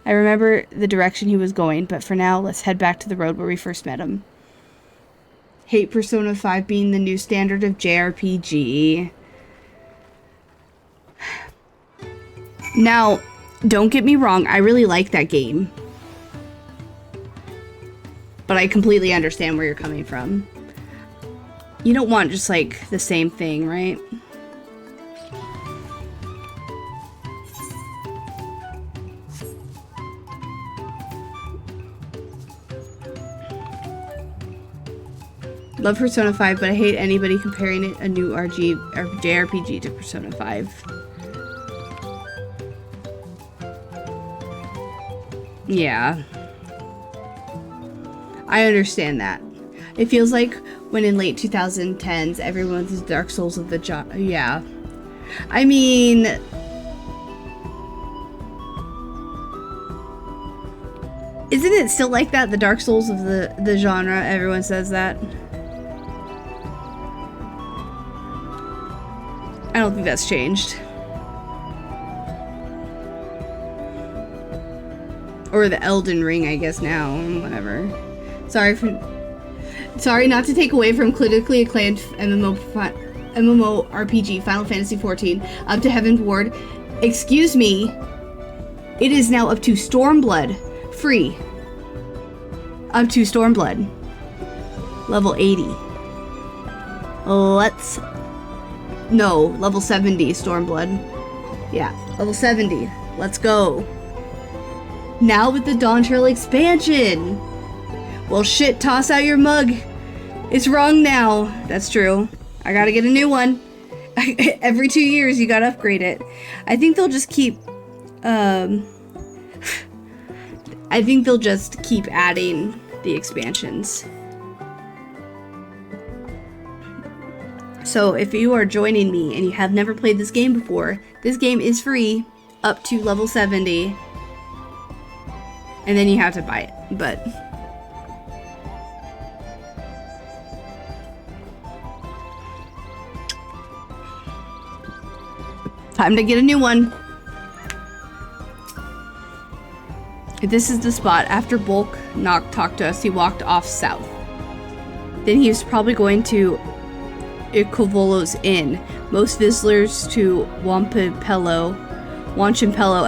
I remember the direction he was going, but for now, let's head back to the road where we first met him. Hate Persona 5 being the new standard of JRPG. Now, don't get me wrong, I really like that game. But I completely understand where you're coming from. You don't want just like the same thing, right? Love Persona 5, but I hate anybody comparing it a new JRPG to Persona 5. Yeah. I understand that. It feels like when in late 2010s, everyone was Dark Souls of the genre. Yeah. I mean... Isn't it still like that? The Dark Souls of the genre? Everyone says that. I don't think that's changed. Or the Elden Ring, I guess now. Whatever. Sorry not to take away from critically acclaimed MMORPG Final Fantasy XIV up to Heaven's Ward. Excuse me. It is now up to Stormblood. Free. Up to Stormblood. Level 80. No, level 70 Stormblood. Yeah, level 70. Let's go. Now with the Dawntrial expansion. Well, shit, toss out your mug. It's wrong now. That's true. I gotta get a new one. Every 2 years, you gotta upgrade it. I think they'll just keep, I think they'll just keep adding the expansions. So if you are joining me and you have never played this game before, this game is free up to level 70. And then you have to buy it, but... Time to get a new one. This is the spot. After Bulk Knock talked to us, he walked off south. Then he was probably going to Urqopacha's Inn. Most visitors to Wanchimpello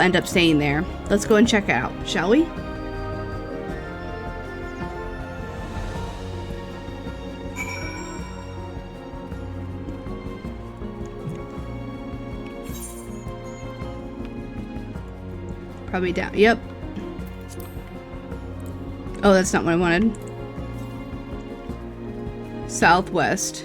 end up staying there. Let's go and check it out, shall we? Probably down. Yep. Oh, that's not what I wanted. Southwest.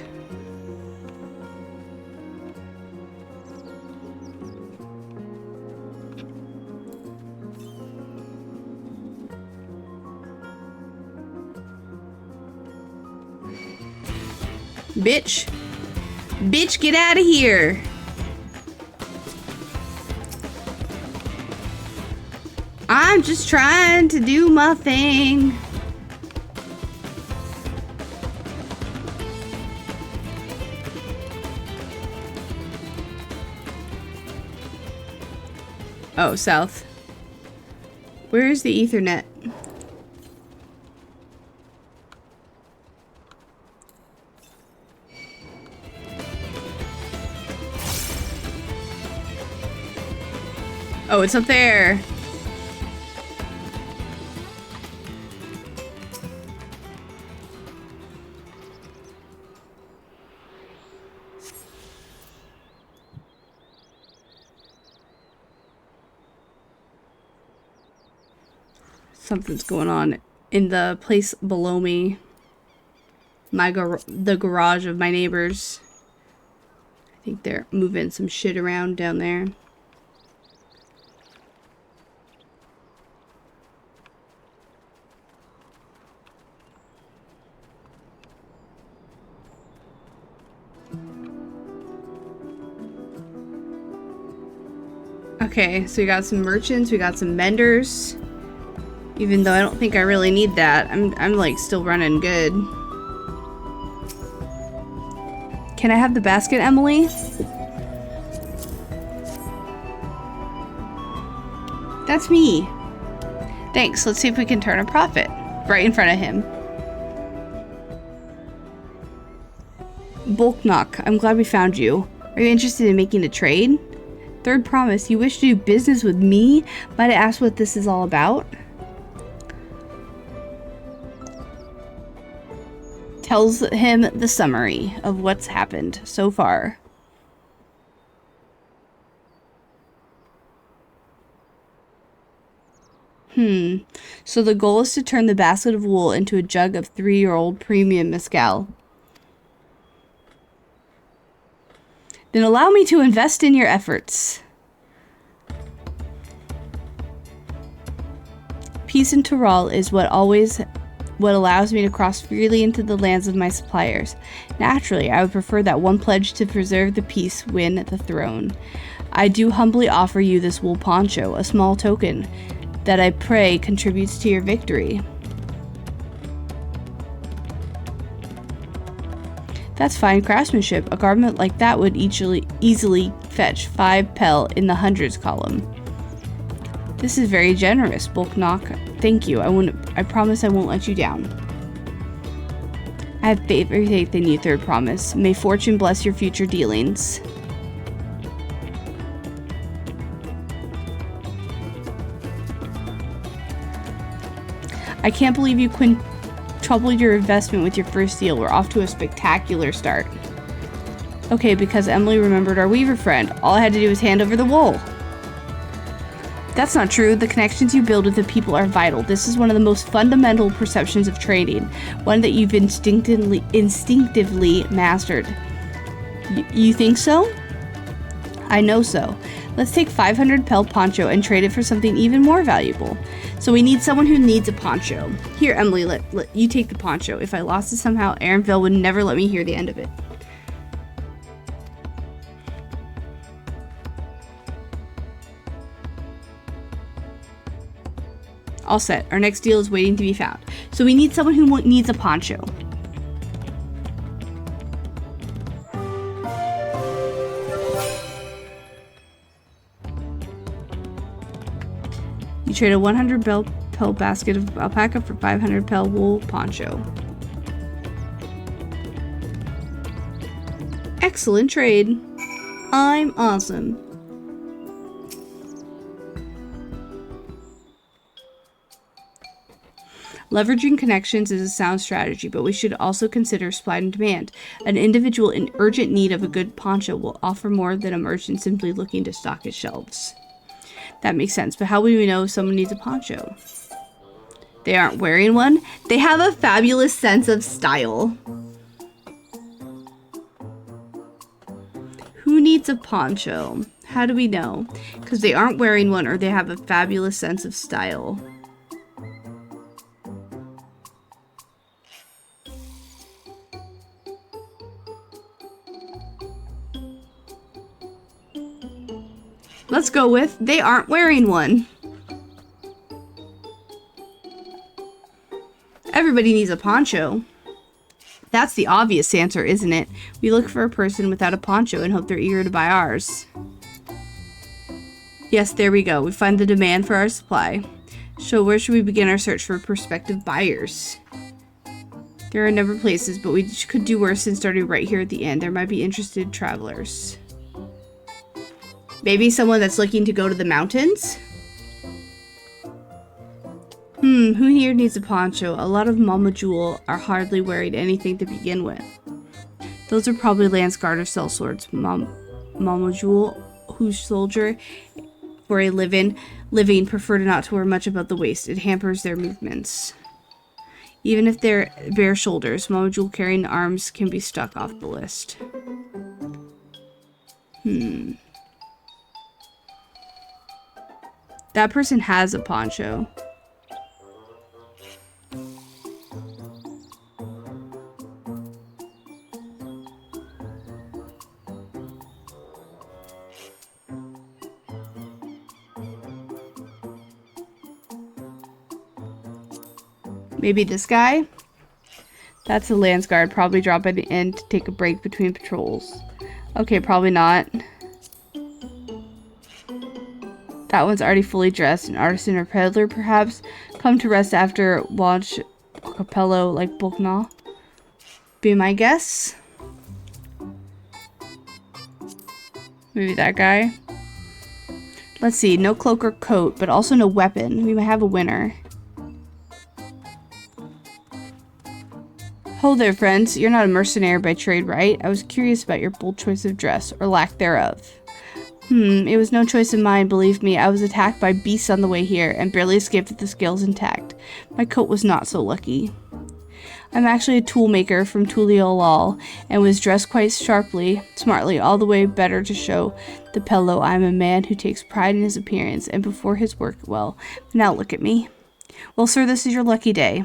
Bitch. Bitch, get out of here. I'm just trying to do my thing. Oh, south. Where is the Ethernet? Oh, it's up there. Something's going on in the place below me. The garage of my neighbors. I think they're moving some shit around down there. Okay, so we got some merchants, we got some vendors. Even though I don't think I really need that. I'm like still running good. Can I have the basket, Emily? That's me. Thanks. Let's see if we can turn a profit. Right in front of him. Bulk knock. I'm glad we found you. Are you interested in making a trade? Third promise. You wish to do business with me? Might I ask what this is all about? Tells him the summary of what's happened so far. So the goal is to turn the basket of wool into a jug of 3-year-old premium mezcal. Then allow me to invest in your efforts. Peace in Tyrol is what allows me to cross freely into the lands of my suppliers. Naturally, I would prefer that one pledge to preserve the peace win the throne. I do humbly offer you this wool poncho, a small token that I pray contributes to your victory. That's fine craftsmanship. A garment like that would easily fetch 5 pel in the hundreds column. This is very generous, Bulk Knock. Thank you. I promise I won't let you down. I have faith in you, third promise. May fortune bless your future dealings. I can't believe you quintupled your investment with your first deal. We're off to a spectacular start. Okay, because Emily remembered our weaver friend. All I had to do was hand over the wool. That's not true. The connections you build with the people are vital. This is one of the most fundamental perceptions of trading, one that you've instinctively mastered. You think so? I know so. Let's take 500 pel poncho and trade it for something even more valuable. So we need someone who needs a poncho. Here, Emily, let you take the poncho. If I lost it somehow, Aaronville would never let me hear the end of it. All set. Our next deal is waiting to be found. So we need someone who needs a poncho. You trade a 100 pel basket of alpaca for 500 pel wool poncho. Excellent trade. I'm awesome. Leveraging connections is a sound strategy, but we should also consider supply and demand. An individual in urgent need of a good poncho will offer more than a merchant simply looking to stock his shelves. That makes sense, but how would we know if someone needs a poncho? They aren't wearing one? They have a fabulous sense of style. Who needs a poncho? How do we know? Because they aren't wearing one or they have a fabulous sense of style. Let's go with, they aren't wearing one. Everybody needs a poncho. That's the obvious answer, isn't it? We look for a person without a poncho and hope they're eager to buy ours. Yes, there we go. We find the demand for our supply. So where should we begin our search for prospective buyers? There are a number of places, but we could do worse than starting right here at the end. There might be interested travelers. Maybe someone that's looking to go to the mountains? Who here needs a poncho? A lot of Mama Jewel are hardly wearing anything to begin with. Those are probably Lance Guard or sellswords. Mama Jewel, whose soldier for a living prefer not to wear much above the waist. It hampers their movements. Even if they're bare shoulders, small jewel carrying arms can be struck off the list. That person has a poncho. Maybe this guy? That's a Lance Guard, probably dropped by the end to take a break between patrols. Okay, probably not. That one's already fully dressed. An artisan or peddler, perhaps. Come to rest after launch capello like Bokna. Be my guess. Maybe that guy. Let's see, no cloak or coat, but also no weapon. We might have a winner. Ho there, friends. You're not a mercenary by trade, right? I was curious about your bold choice of dress, or lack thereof. It was no choice of mine, believe me. I was attacked by beasts on the way here, and barely escaped with the scales intact. My coat was not so lucky. I'm actually a tool maker from Tuliolal, and was dressed quite smartly, all the way better to show the pillow I'm a man who takes pride in his appearance, and before his work well. Now look at me. Well, sir, this is your lucky day.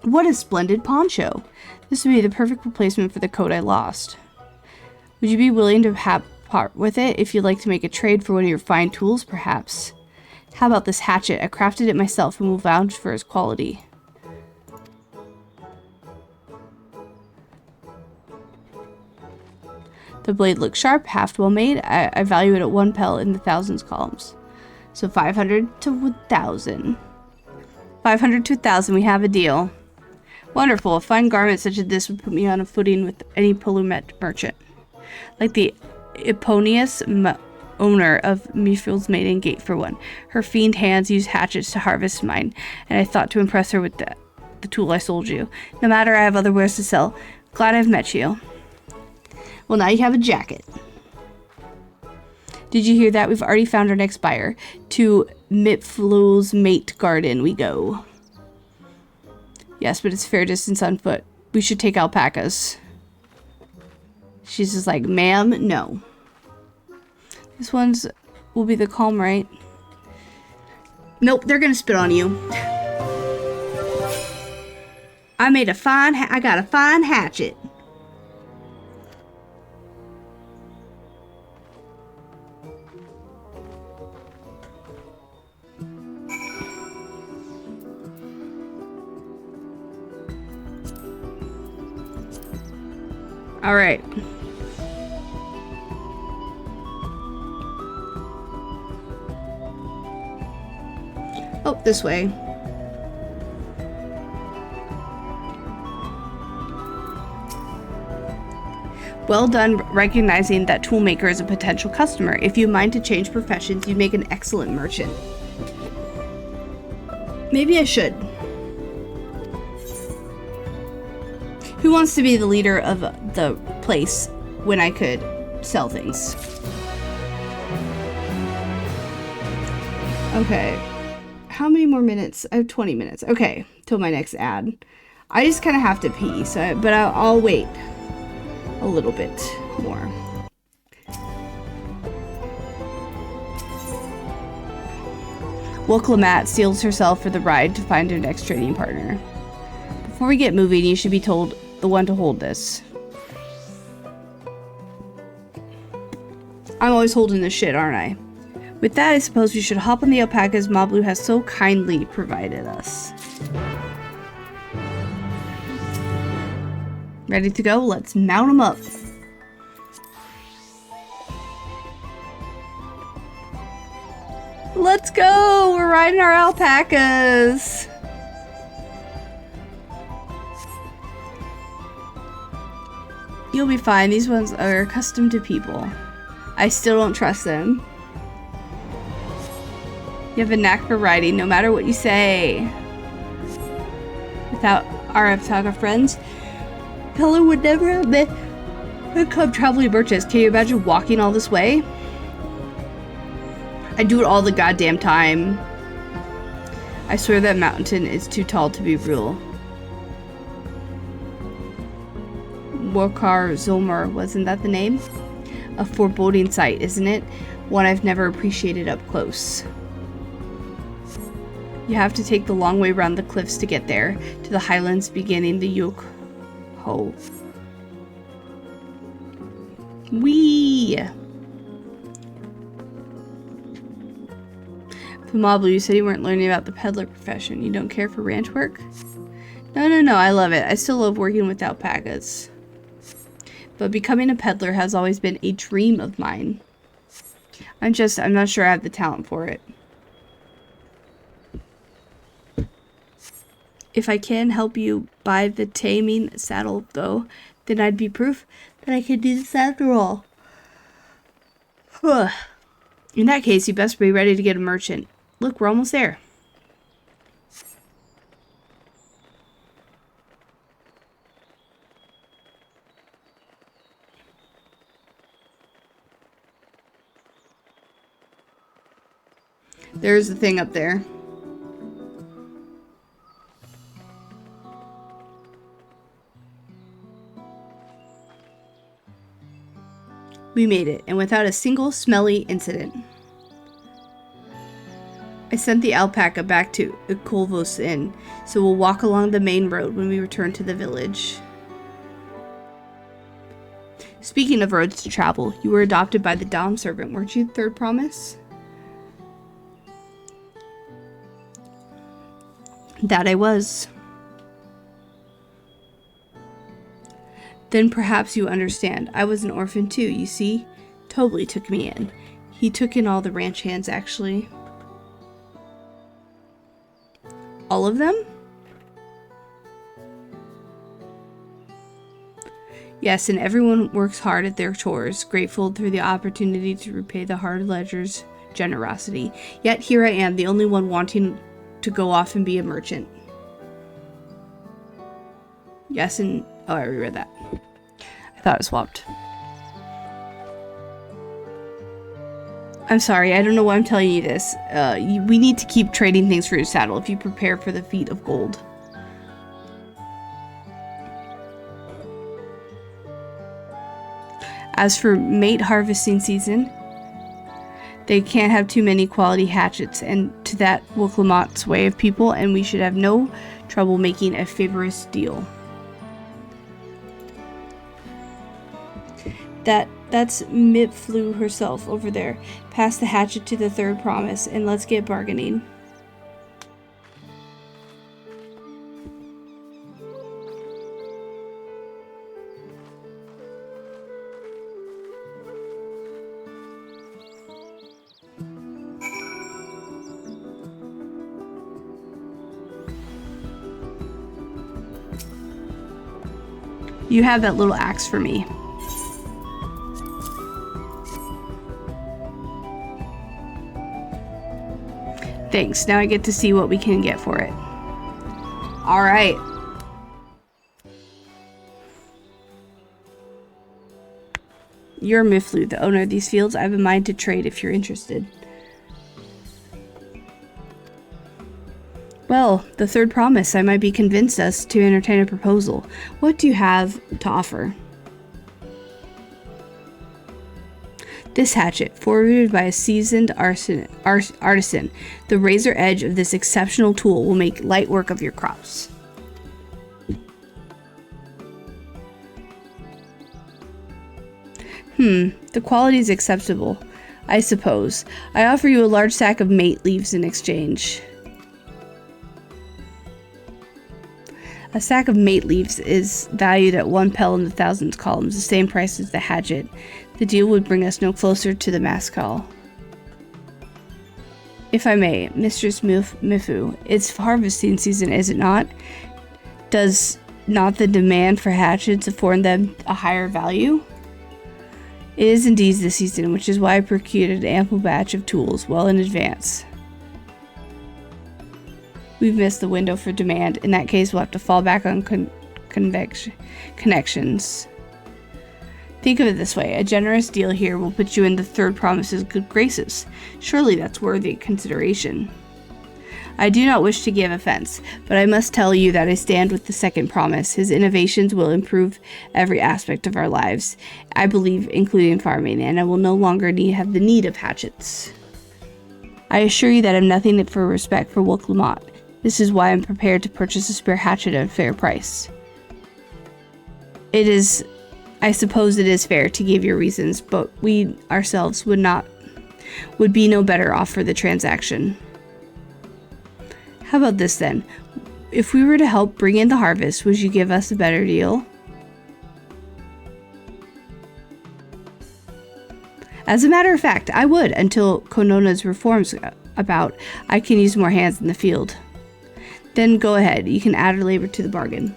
What a splendid poncho! This would be the perfect replacement for the coat I lost. Would you be willing to part with it if you'd like to make a trade for one of your fine tools, perhaps? How about this hatchet? I crafted it myself and will vouch for its quality. The blade looks sharp, half well made. I value it at 1 pel in the thousands columns. So 500 to 1,000. 500 to 1,000, we have a deal. Wonderful, a fine garment such as this would put me on a footing with any Pulumet merchant. Like the Eponius owner of Mifield's maiden gate for one. Her fiend hands use hatchets to harvest mine, and I thought to impress her with the tool I sold you. No matter, I have other wares to sell. Glad I've met you. Well, now you have a jacket. Did you hear that? We've already found our next buyer. To Mitflu's mate garden we go. Yes, but it's fair distance on foot. We should take alpacas. She's just like, ma'am, no. This one's will be the calm, right? Nope, they're gonna spit on you. I got a fine hatchet. All right. Oh, this way. Well done recognizing that toolmaker is a potential customer. If you mind to change professions, you'd make an excellent merchant. Maybe I should. Who wants to be the leader of the place when I could sell things? Okay. How many more minutes? I have 20 minutes. Okay, till my next ad. I just kind of have to pee, but I'll wait a little bit more. Woklamat steels herself for the ride to find her next trading partner. Before we get moving, you should be told the one to hold this. I'm always holding this shit, aren't I? With that, I suppose we should hop on the alpacas Mablu has so kindly provided us. Ready to go? Let's mount them up. Let's go! We're riding our alpacas! You'll be fine. These ones are accustomed to people. I still don't trust them. You have a knack for riding, no matter what you say. Without our alpaca friends, Peller would never have become traveling merchants. Can you imagine walking all this way? I do it all the goddamn time. I swear that mountain is too tall to be real. Wokar Zolmer, wasn't that the name? A foreboding sight, isn't it? One I've never appreciated up close. You have to take the long way around the cliffs to get there, to the highlands beginning the Yuk Ho. Wee! Pumablu, you said you weren't learning about the peddler profession. You don't care for ranch work? No, I love it. I still love working with alpacas. But becoming a peddler has always been a dream of mine. I'm not sure I have the talent for it. If I can help you buy the taming saddle, though, then I'd be proof that I can do this after all. In that case, you best be ready to get a merchant. Look, we're almost there. There's the thing up there. We made it, and without a single smelly incident. I sent the alpaca back to Ikolvos Inn, so we'll walk along the main road when we return to the village. Speaking of roads to travel, you were adopted by the Dom servant, weren't you? Third promise? That I was. Then perhaps you understand. I was an orphan too, you see? Totally took me in. He took in all the ranch hands, actually. All of them? Yes, and everyone works hard at their chores, grateful for the opportunity to repay the hard ledger's generosity. Yet here I am, the only one wanting to go off and be a merchant. Yes, and... oh, I reread that. I thought it swapped. I'm sorry, I don't know why I'm telling you this. We need to keep trading things for your saddle if you prepare for the feat of gold. As for mate harvesting season, they can't have too many quality hatchets, and to that Woklamot's way of people, and we should have no trouble making a favorous deal. That's Mipflu herself over there. Pass the hatchet to the third promise, and let's get bargaining. You have that little axe for me. Thanks, now I get to see what we can get for it. Alright. You're Miflu, the owner of these fields. I have a mind to trade if you're interested. Well, the third promise. I might be convinced us to entertain a proposal. What do you have to offer? This hatchet, forwarded by a seasoned artisan. The razor edge of this exceptional tool will make light work of your crops. The quality is acceptable, I suppose. I offer you a large sack of mate leaves in exchange. A sack of mate leaves is valued at 1 pel in the thousands columns, the same price as the hatchet. The deal would bring us no closer to the mascal. If I may, Mistress Mifu, it's harvesting season, is it not? Does not the demand for hatchets afford them a higher value? It is indeed the season, which is why I procured an ample batch of tools well in advance. We've missed the window for demand. In that case, we'll have to fall back on connections. Think of it this way. A generous deal here will put you in the third promise's good graces. Surely that's worthy consideration. I do not wish to give offense, but I must tell you that I stand with the second promise. His innovations will improve every aspect of our lives, I believe, including farming, and I will no longer have the need of hatchets. I assure you that I have nothing for respect for Urqopacha. This is why I'm prepared to purchase a spare hatchet at a fair price. I suppose it is fair to give your reasons, but we ourselves would be no better off for the transaction. How about this then? If we were to help bring in the harvest, would you give us a better deal? As a matter of fact, I would, until Konona's reforms about. I can use more hands in the field. Then go ahead, you can add labor to the bargain.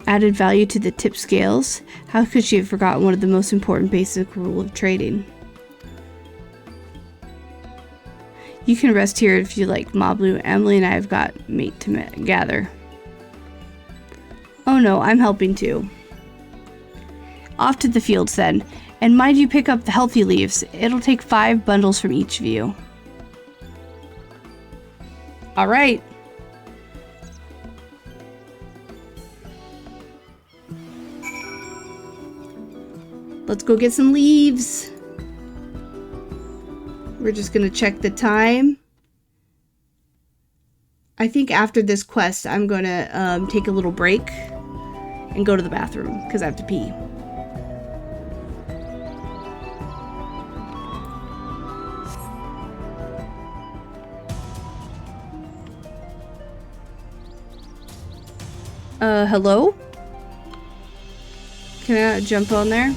Added value to the tip scales? How could she have forgotten one of the most important basic rules of trading? You can rest here if you like, Mablu. Emily and I have got meat to gather. Oh no, I'm helping too. Off to the fields then. And mind you pick up the healthy leaves. It'll take 5 bundles from each of you. Alright. Let's go get some leaves. We're just gonna check the time. I think after this quest, I'm gonna take a little break and go to the bathroom because I have to pee. Hello? Can I jump on there?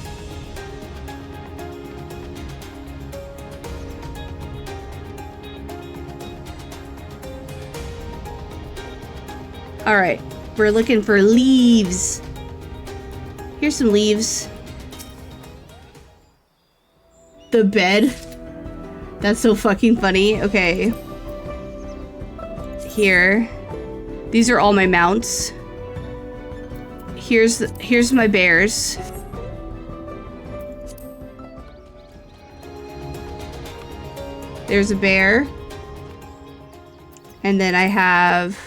Alright, we're looking for leaves. Here's some leaves. The bed. That's so fucking funny. Okay. Here. These are all my mounts. Here's my bears. There's a bear. And then I have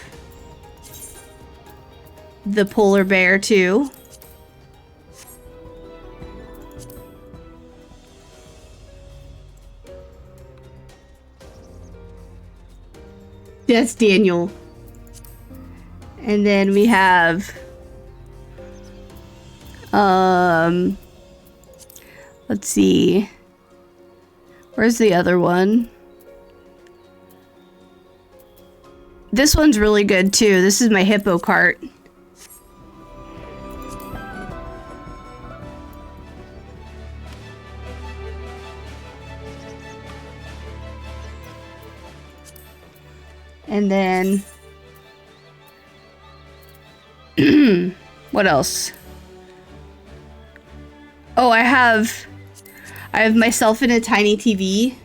the polar bear too. That's Daniel. And then we have let's see. Where's the other one? This one's really good too. This is my hippo cart. And then what else? Oh, I have myself in a tiny TV.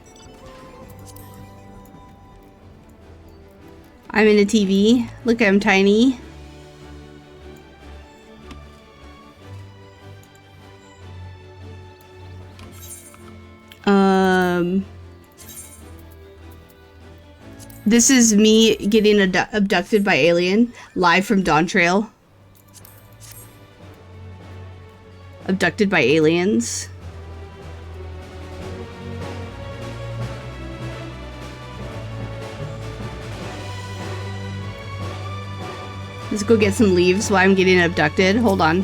I'm in a TV. Look, I'm tiny. This is me getting abducted by alien, live from Dawntrail. Abducted by aliens. Let's go get some leaves while I'm getting abducted. Hold on.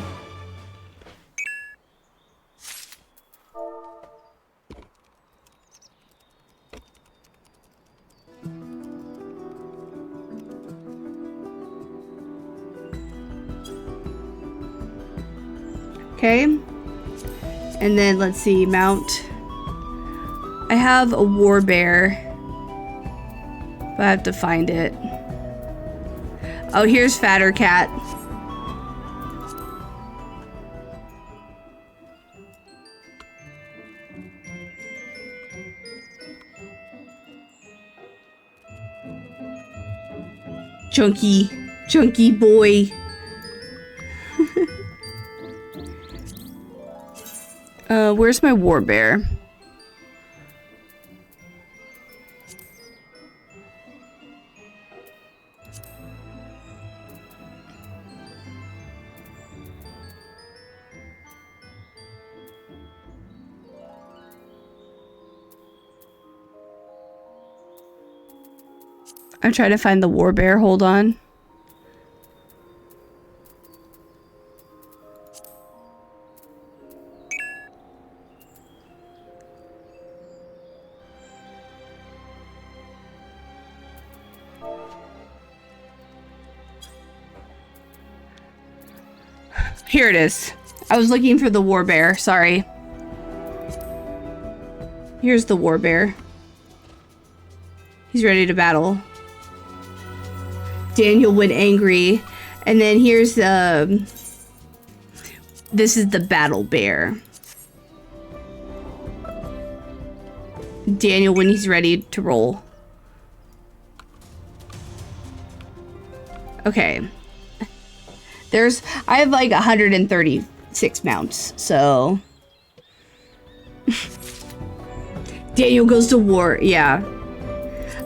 Okay. And then let's see, mount. I have a war bear, but I have to find it. Oh, here's Fatter Cat. Chunky boy. Where's my war bear? I'm trying to find the war bear. Hold on. Here it is. I was looking for the war bear. Sorry. Here's the war bear. He's ready to battle. Daniel went angry. And then here's this is the battle bear. Daniel when he's ready to roll. Okay. I have like 136 mounts, so. Daniel goes to war, yeah.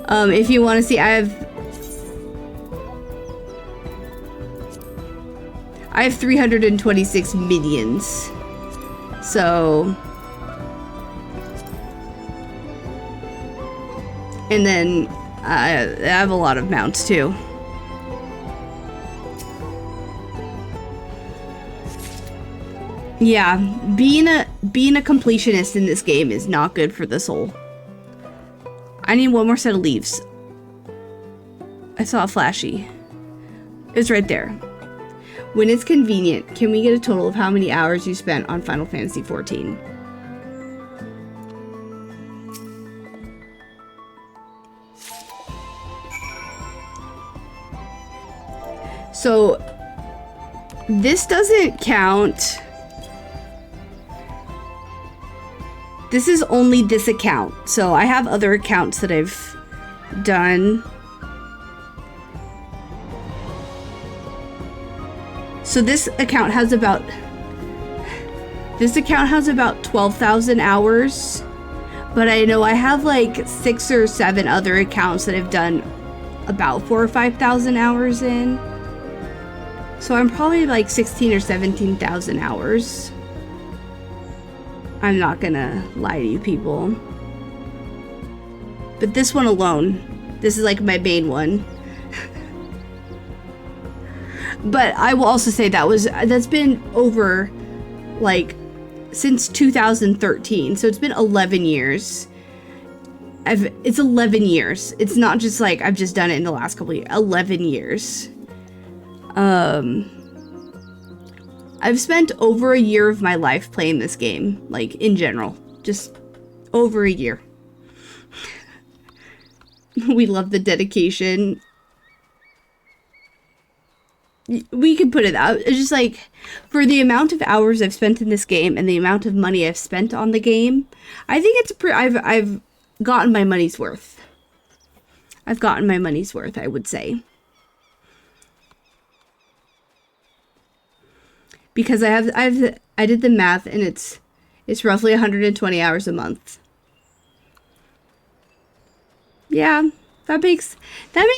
If you want to see, I have 326 minions. So. And then I have a lot of mounts too. Yeah, being a completionist in this game is not good for the soul. I need one more set of leaves. I saw a flashy. It's right there. When it's convenient, can we get a total of how many hours you spent on Final Fantasy XIV? So, this doesn't count. This is only this account. So I have other accounts that I've done. So this account has about 12,000 hours, but I know I have like 6 or 7 other accounts that I've done about 4,000 or 5,000 hours in. So I'm probably like 16 or 17,000 hours. I'm not gonna lie to you people. But this one alone, this is like my main one. But I will also say that's been over like since 2013. So it's been 11 years. It's 11 years. It's not just like I've just done it in the last couple of years. 11 years. I've spent over a year of my life playing this game, like in general, just over a year. We love the dedication. We could put it out. It's just like for the amount of hours I've spent in this game and the amount of money I've spent on the game, I think it's I've gotten my money's worth. I've gotten my money's worth, I would say. Because I did the math and it's roughly 120 hours a month. Yeah, that makes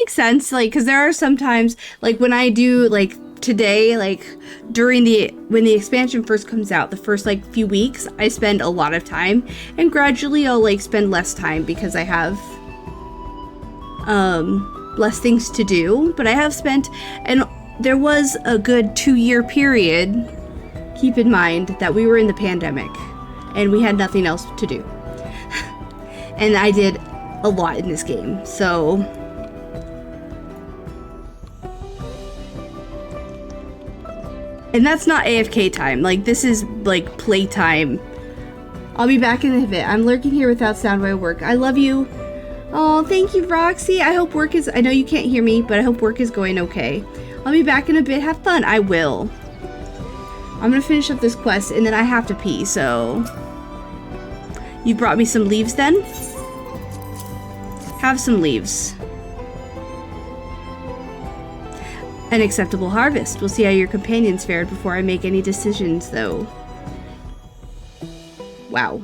sense. Like, cause there are some times, like when I do like today, like when the expansion first comes out, the first like few weeks, I spend a lot of time, and gradually I'll like spend less time because I have less things to do. But I have spent, and there was a good 2-year period, keep in mind, that we were in the pandemic and we had nothing else to do. And I did a lot in this game, so. And that's not AFK time, like this is like play time. I'll be back in a bit. I'm lurking here without sound while I work. I love you. Oh, thank you, Roxy. I hope work is, I know you can't hear me, but I hope work is going okay. I'll be back in a bit. Have fun. I will. I'm gonna finish up this quest and then I have to pee, so. You brought me some leaves then? Have some leaves. An acceptable harvest. We'll see how your companions fared before I make any decisions, though. Wow.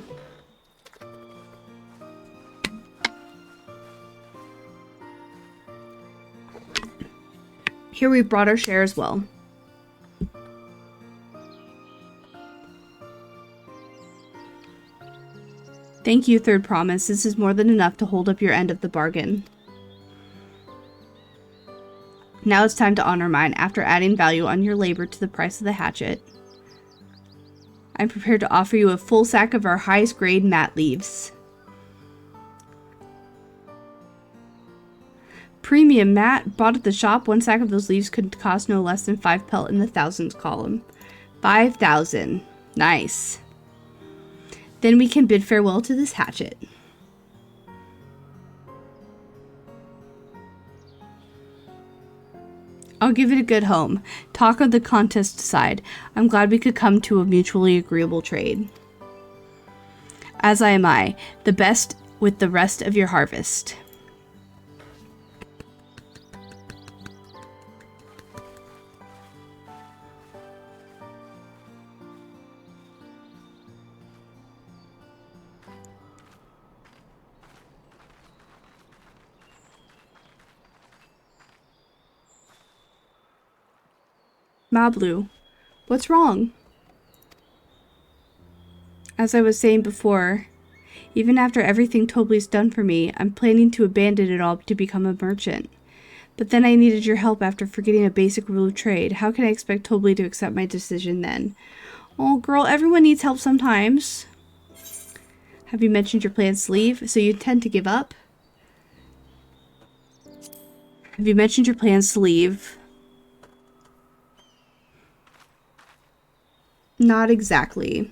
Here we brought our share as well. Thank you, Third Promise. This is more than enough to hold up your end of the bargain. Now it's time to honor mine. After adding value on your labor to the price of the hatchet, I'm prepared to offer you a full sack of our highest grade mat leaves. Premium mat, bought at the shop. One sack of those leaves could cost no less than 5 pelt in the thousands column. 5,000. Nice. Then we can bid farewell to this hatchet. I'll give it a good home. Talk of the contest aside, I'm glad we could come to a mutually agreeable trade. As am I, the best with the rest of your harvest. Mablu, what's wrong? As I was saying before, even after everything Tobli's done for me, I'm planning to abandon it all to become a merchant. But then I needed your help after forgetting a basic rule of trade. How can I expect Tobli to accept my decision then? Oh, girl, everyone needs help sometimes. Have you mentioned your plans to leave? So you intend to give up? Have you mentioned your plans to leave? Not exactly.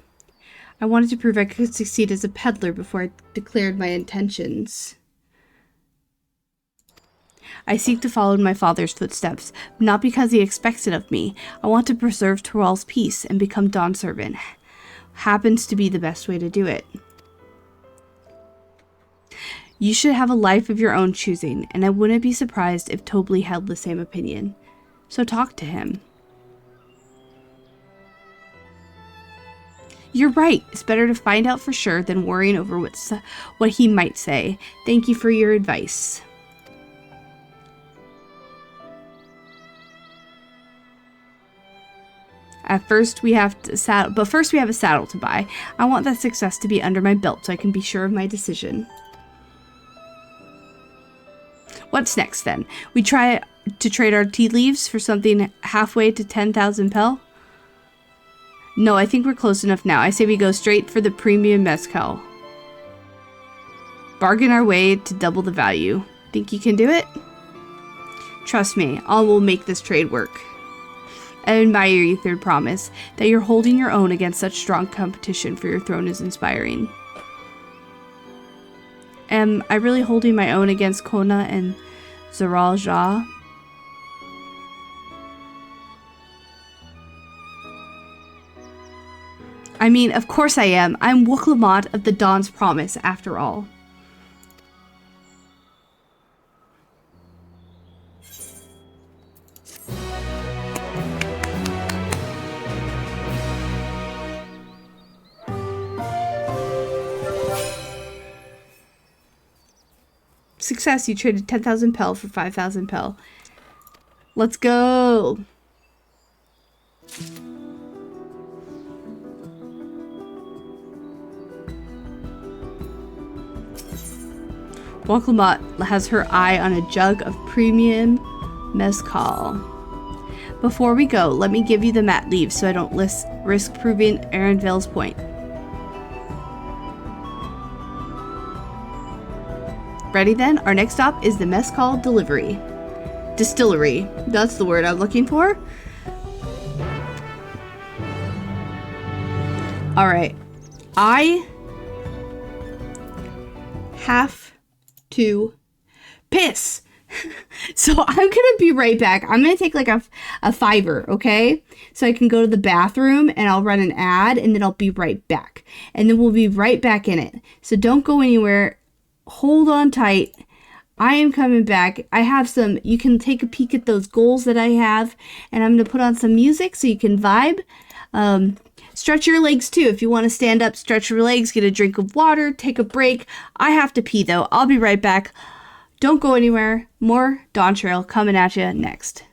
I wanted to prove I could succeed as a peddler before I declared my intentions. I seek to follow in my father's footsteps, not because he expects it of me. I want to preserve Toral's peace and become Dawn servant. Happens to be the best way to do it. You should have a life of your own choosing, and I wouldn't be surprised if Tobli held the same opinion. So talk to him. You're right. It's better to find out for sure than worrying over what he might say. Thank you for your advice. First we have a saddle to buy. I want that success to be under my belt so I can be sure of my decision. What's next then? We try to trade our tea leaves for something halfway to 10,000 pel? No, I think we're close enough now. I say we go straight for the premium mezcal. Bargain our way to double the value. Think you can do it? Trust me, I will make this trade work. I admire you, Third Promise. That you're holding your own against such strong competition for your throne is inspiring. Am I really holding my own against Kona and Zaral Jah? I mean, of course I am. I'm Urqopacha of the Dawn's Promise, after all. Success, you traded 10,000 pel for 5,000 pel. Let's go! Urqopacha has her eye on a jug of premium mezcal. Before we go, let me give you the mat leaves so I don't risk proving Arenvale's point. Ready then? Our next stop is the mezcal distillery. That's the word I'm looking for. Alright. I have to piss. So I'm gonna be right back. I'm gonna take like a $5, okay? So I can go to the bathroom and I'll run an ad and then I'll be right back. And then we'll be right back in it. So don't go anywhere. Hold on tight. I am coming back. I have some, you can take a peek at those goals that I have, and I'm going to put on some music so you can vibe. Stretch your legs too. If you want to stand up, stretch your legs, get a drink of water, take a break. I have to pee though. I'll be right back. Don't go anywhere. More Dawntrail coming at you next.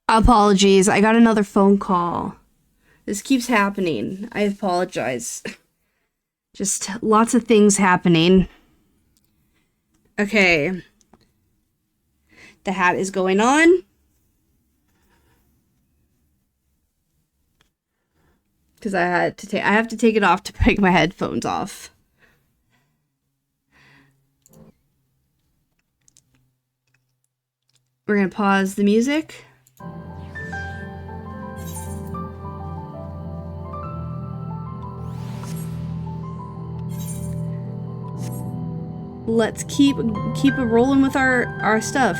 Apologies, I got another phone call. This keeps happening. I apologize. Just lots of things happening. Okay. The hat is going on. Because I have to take it off to take my headphones off. We're gonna pause the music. Let's keep it rolling with our stuff.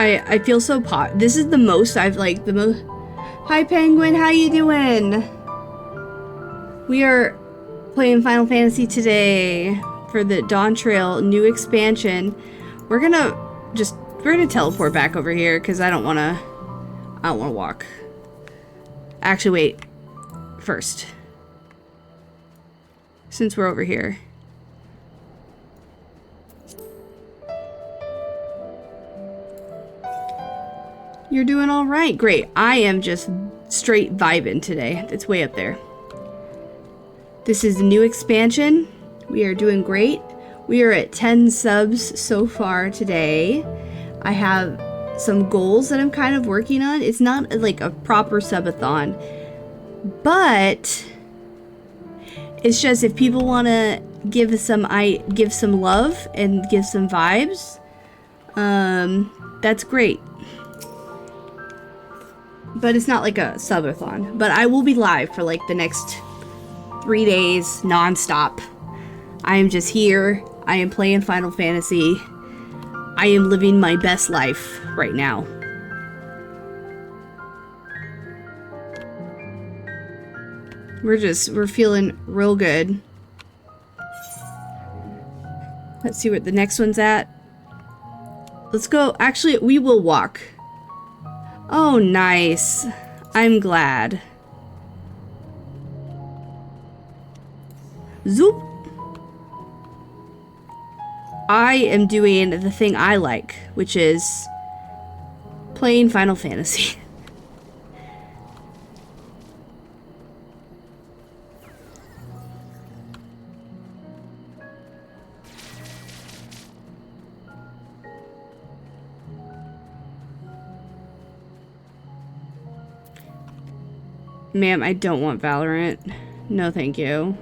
I feel so this is the most I've like the most. Hi Penguin, how you doing? We are playing Final Fantasy today for the Dawntrail new expansion. We're gonna teleport back over here because I don't wanna walk. Actually, wait. First, since we're over here. You're doing all right. Great. I am just straight vibing today. It's way up there. This is the new expansion. We are doing great. We are at 10 subs so far today. I have some goals that I'm kind of working on. It's not like a proper subathon, but it's just if people want to give some love and give some vibes, that's great. But it's not like a subathon. But I will be live for like the next 3 days non-stop. I am just here. I am playing Final Fantasy. I am living my best life right now. We're feeling real good. Let's see what the next one's at. Let's go. Actually, we will walk. Oh, nice. I'm glad. Zoop. I am doing the thing I like, which is playing Final Fantasy. Ma'am, I don't want Valorant. No, thank you.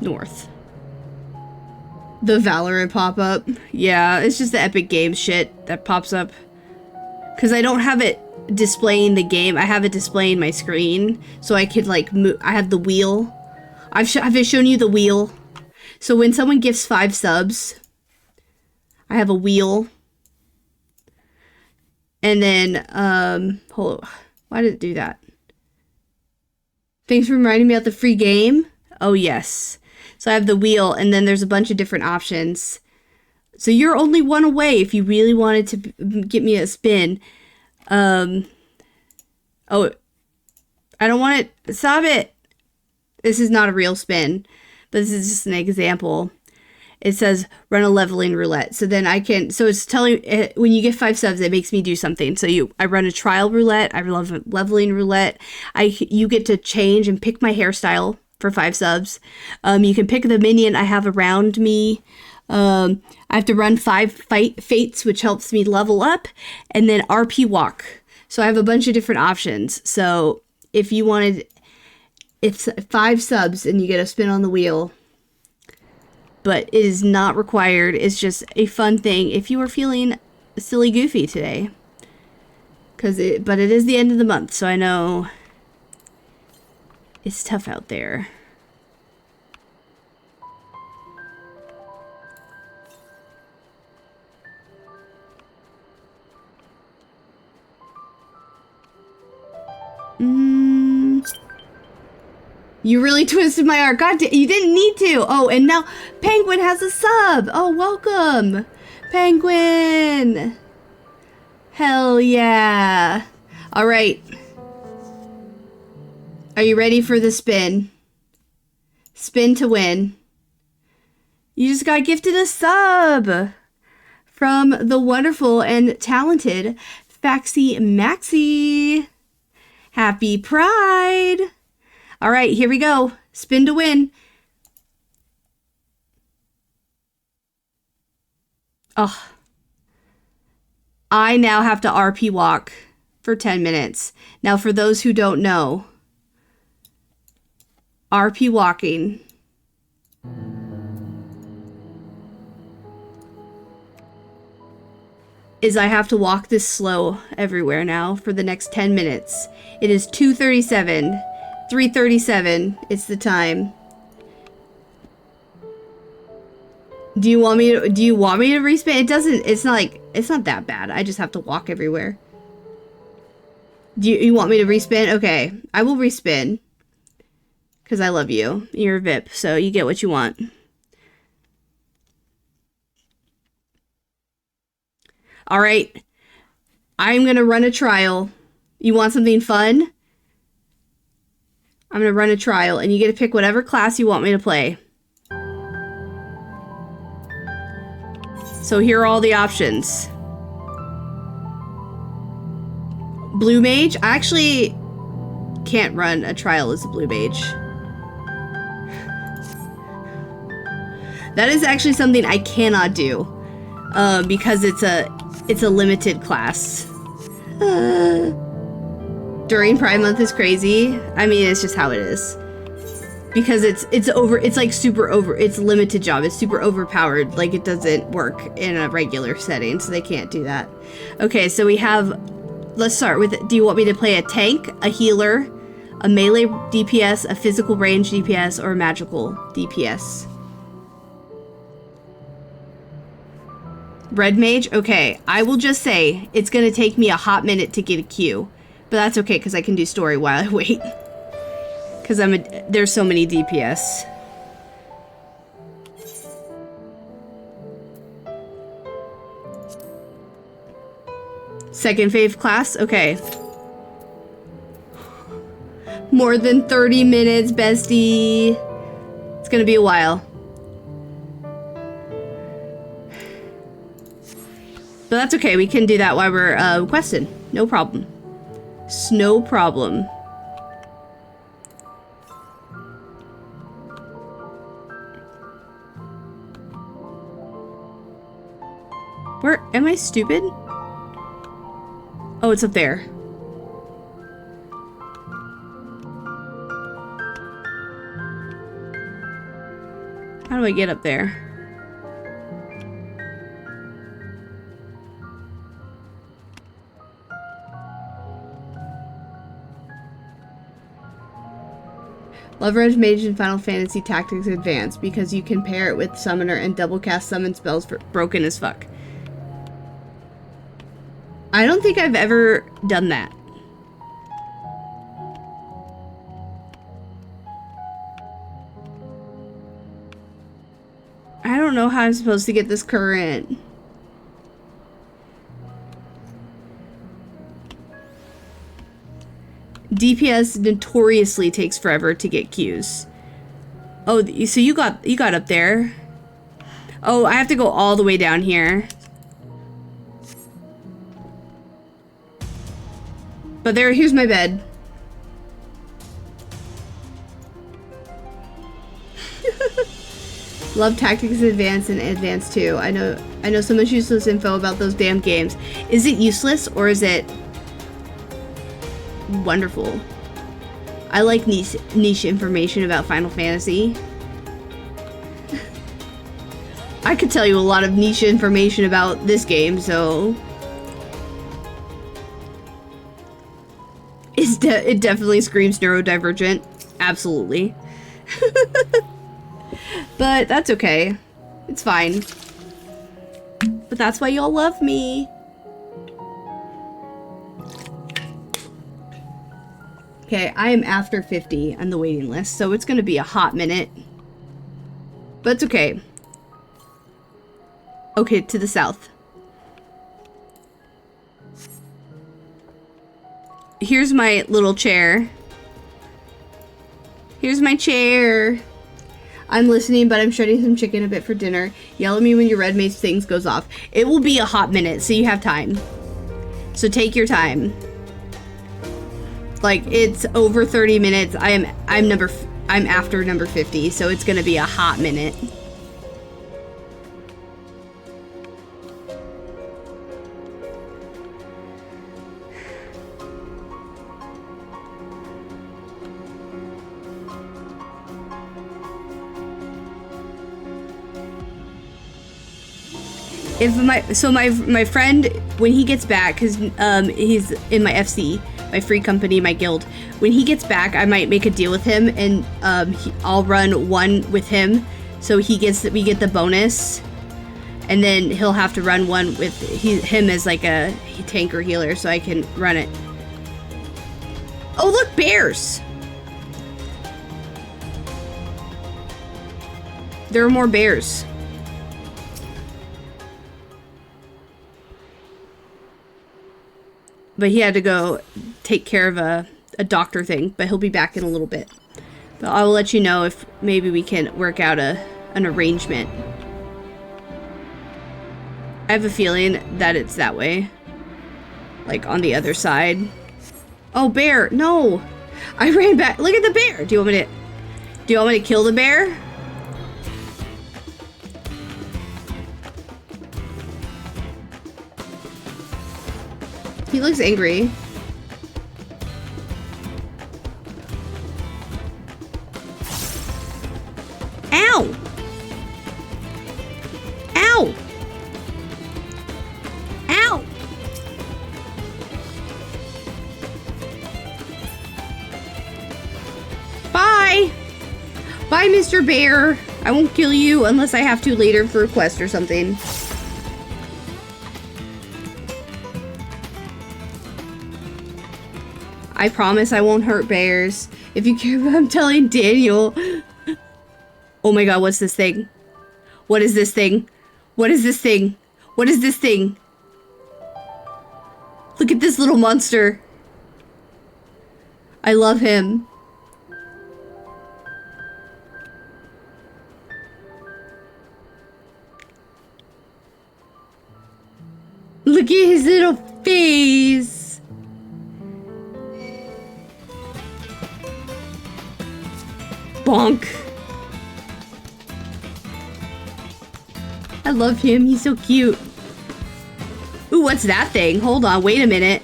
North. The Valorant pop-up. Yeah, it's just the Epic Games shit that pops up. Because I don't have it displaying the game. I have it displaying my screen. So I could, like, move. I have the wheel. Have I shown you the wheel? So when someone gifts 5 subs, I have a wheel. And then, hold on. Why did it do that? Thanks for reminding me about the free game. Oh, yes. So I have the wheel, and then there's a bunch of different options. So you're only one away if you really wanted to get me a spin. Oh, I don't want it. Stop it. This is not a real spin, but this is just an example. It says run a leveling roulette. So then I can, so it's telling, when you get 5 subs, it makes me do something. So I run a trial roulette. I love a leveling roulette. You get to change and pick my hairstyle for 5 subs. You can pick the minion I have around me. I have to run 5 fates, which helps me level up, and then RP walk. So I have a bunch of different options. So if you wanted, it's 5 subs and you get a spin on the wheel, but it is not required. It's just a fun thing if you are feeling silly goofy today. But it is the end of the month, so I know it's tough out there. You really twisted my arm. God damn, you didn't need to. Oh, and now Penguin has a sub. Oh, welcome. Penguin. Hell yeah. All right. Are you ready for the spin? Spin to win. You just got gifted a sub from the wonderful and talented Faxi Maxi. Happy Pride. All right, here we go. Spin to win. Oh. I now have to RP walk for 10 minutes. Now, for those who don't know, RP walking is I have to walk this slow everywhere now for the next 10 minutes. It is 2:37. 3:37, it's the time. Do you want me to respin? It's not that bad. I just have to walk everywhere. Do you want me to respin? Okay, I will respin. Because I love you. You're a VIP, so you get what you want. Alright. I'm gonna run a trial. You want something fun? I'm gonna run a trial, and you get to pick whatever class you want me to play. So here are all the options. Blue Mage? I actually can't run a trial as a Blue Mage. That is actually something I cannot do. Because it's a limited class. During Pride Month is crazy. I mean, it's just how it is. Because it's limited job. It's super overpowered. Like, it doesn't work in a regular setting, so they can't do that. Okay, so we have, let's start with, do you want me to play a tank, a healer, a melee DPS, a physical range DPS, or a magical DPS? Red Mage? Okay, I will just say, it's gonna take me a hot minute to get a queue. But that's okay, because I can do story while I wait. Because there's so many DPS. Second fave class? Okay. More than 30 minutes, bestie. It's gonna be a while. But that's okay, we can do that while we're questing. No problem. No problem. Where am I stupid? Oh, it's up there. How do I get up there? Love Red Mage in Final Fantasy Tactics Advanced because you can pair it with Summoner and double cast summon spells for broken as fuck. I don't think I've ever done that. I don't know how I'm supposed to get this current. DPS notoriously takes forever to get queues. Oh, so you got up there. Oh, I have to go all the way down here. But here's my bed. Love Tactics Advanced and Advanced 2. I know so much useless info about those damn games. Is it useless or is it wonderful? I like niche information about Final Fantasy. I could tell you a lot of niche information about this game, so it definitely screams neurodivergent. Absolutely. But that's okay. It's fine. But that's why y'all love me. Okay, I am after 50 on the waiting list, so it's gonna be a hot minute. But it's okay. Okay, to the south. Here's my little chair. Here's my chair. I'm listening, but I'm shredding some chicken a bit for dinner. Yell at me when your red mace things goes off. It will be a hot minute, so you have time. So take your time. Like, it's over 30 minutes. I'm after number 50, so it's gonna be a hot minute. If my friend, when he gets back, cause he's in my FC, my free company, my guild. When he gets back, I might make a deal with him, and I'll run one with him, so we get the bonus, and then he'll have to run one with him as like a tank or healer, so I can run it. Oh look, bears! There are more bears. But he had to go take care of a doctor thing, but he'll be back in a little bit. But I will let you know if maybe we can work out an arrangement. I have a feeling that it's that way. Like on the other side. Oh, bear! No! I ran back. Look at the bear! Do you want me to kill the bear? He looks angry. Ow! Ow! Ow! Bye! Bye, Mr. Bear. I won't kill you unless I have to later for a quest or something. I promise I won't hurt bears. If you care about, I'm telling Daniel. Oh my god, what's this thing? What is this thing? What is this thing? What is this thing? Look at this little monster. I love him. Look at his little face. Bonk. I love him. He's so cute. Ooh, what's that thing? Hold on. Wait a minute.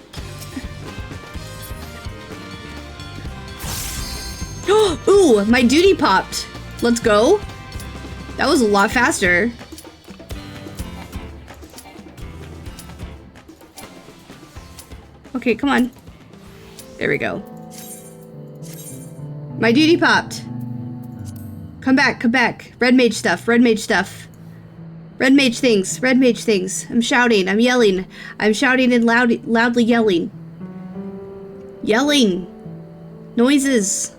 Ooh, my duty popped. Let's go. That was a lot faster. Okay, come on. There we go. My duty popped. Come back, come back. Red mage stuff, red mage stuff. Red mage things, red mage things. I'm shouting, I'm yelling. I'm shouting and loudly yelling. Yelling. Noises.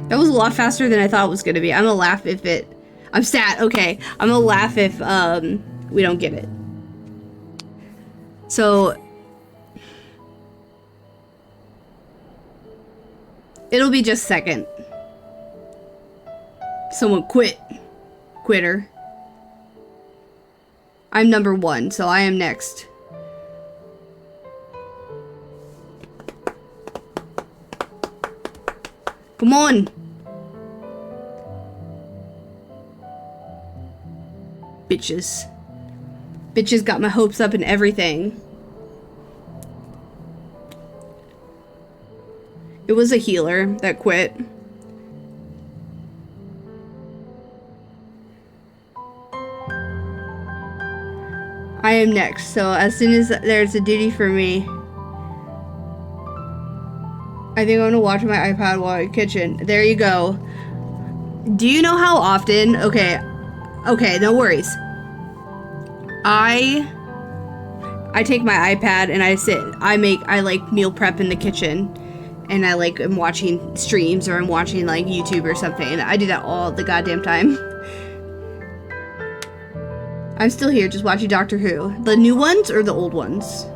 That was a lot faster than I thought it was gonna be. I'm gonna laugh if it... I'm stat, okay. I'm gonna laugh if we don't get it. So... it'll be just second. Someone quit. Quitter. I'm number 1, so I am next. Come on. Bitches. Bitches got my hopes up and everything. It was a healer that quit. I am next, so as soon as there's a duty for me, I think I'm gonna watch my iPad while in the kitchen. There you go. Do you know how often? Okay, no worries. I I take my iPad and I like meal prep in the kitchen, and I like am watching streams or I'm watching like YouTube or something. I do that all the goddamn time. I'm still here just watching Doctor Who. The new ones or the old ones?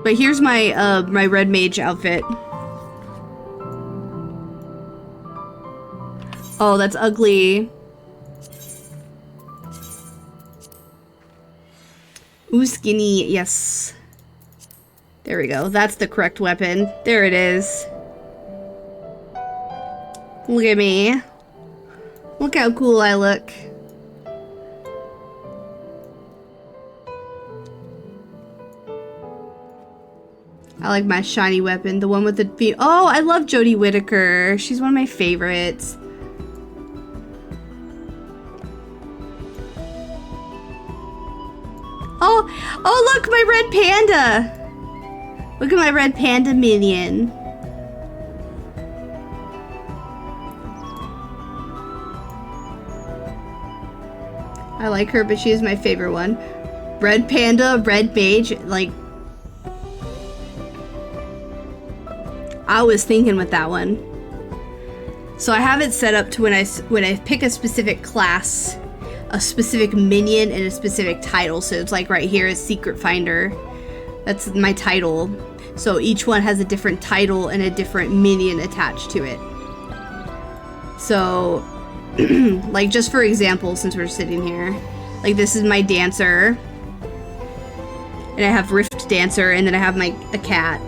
But here's my my red mage outfit. Oh, that's ugly. Ooh, skinny, yes. There we go. That's the correct weapon. There it is. Look at me. Look how cool I look. I like my shiny weapon, the one with the oh, I love Jodie Whittaker. She's one of my favorites. Oh, look, my red panda. Look at my red panda minion. I like her, but she is my favorite one. Red panda, red mage, like, I was thinking with that one. So I have it set up to when I pick a specific class, a specific minion, and a specific title. So it's like right here is Secret Finder. That's my title. So each one has a different title and a different minion attached to it. So, like just for example, since we're sitting here, like this is my dancer. And I have Rift Dancer, and then I have a cat.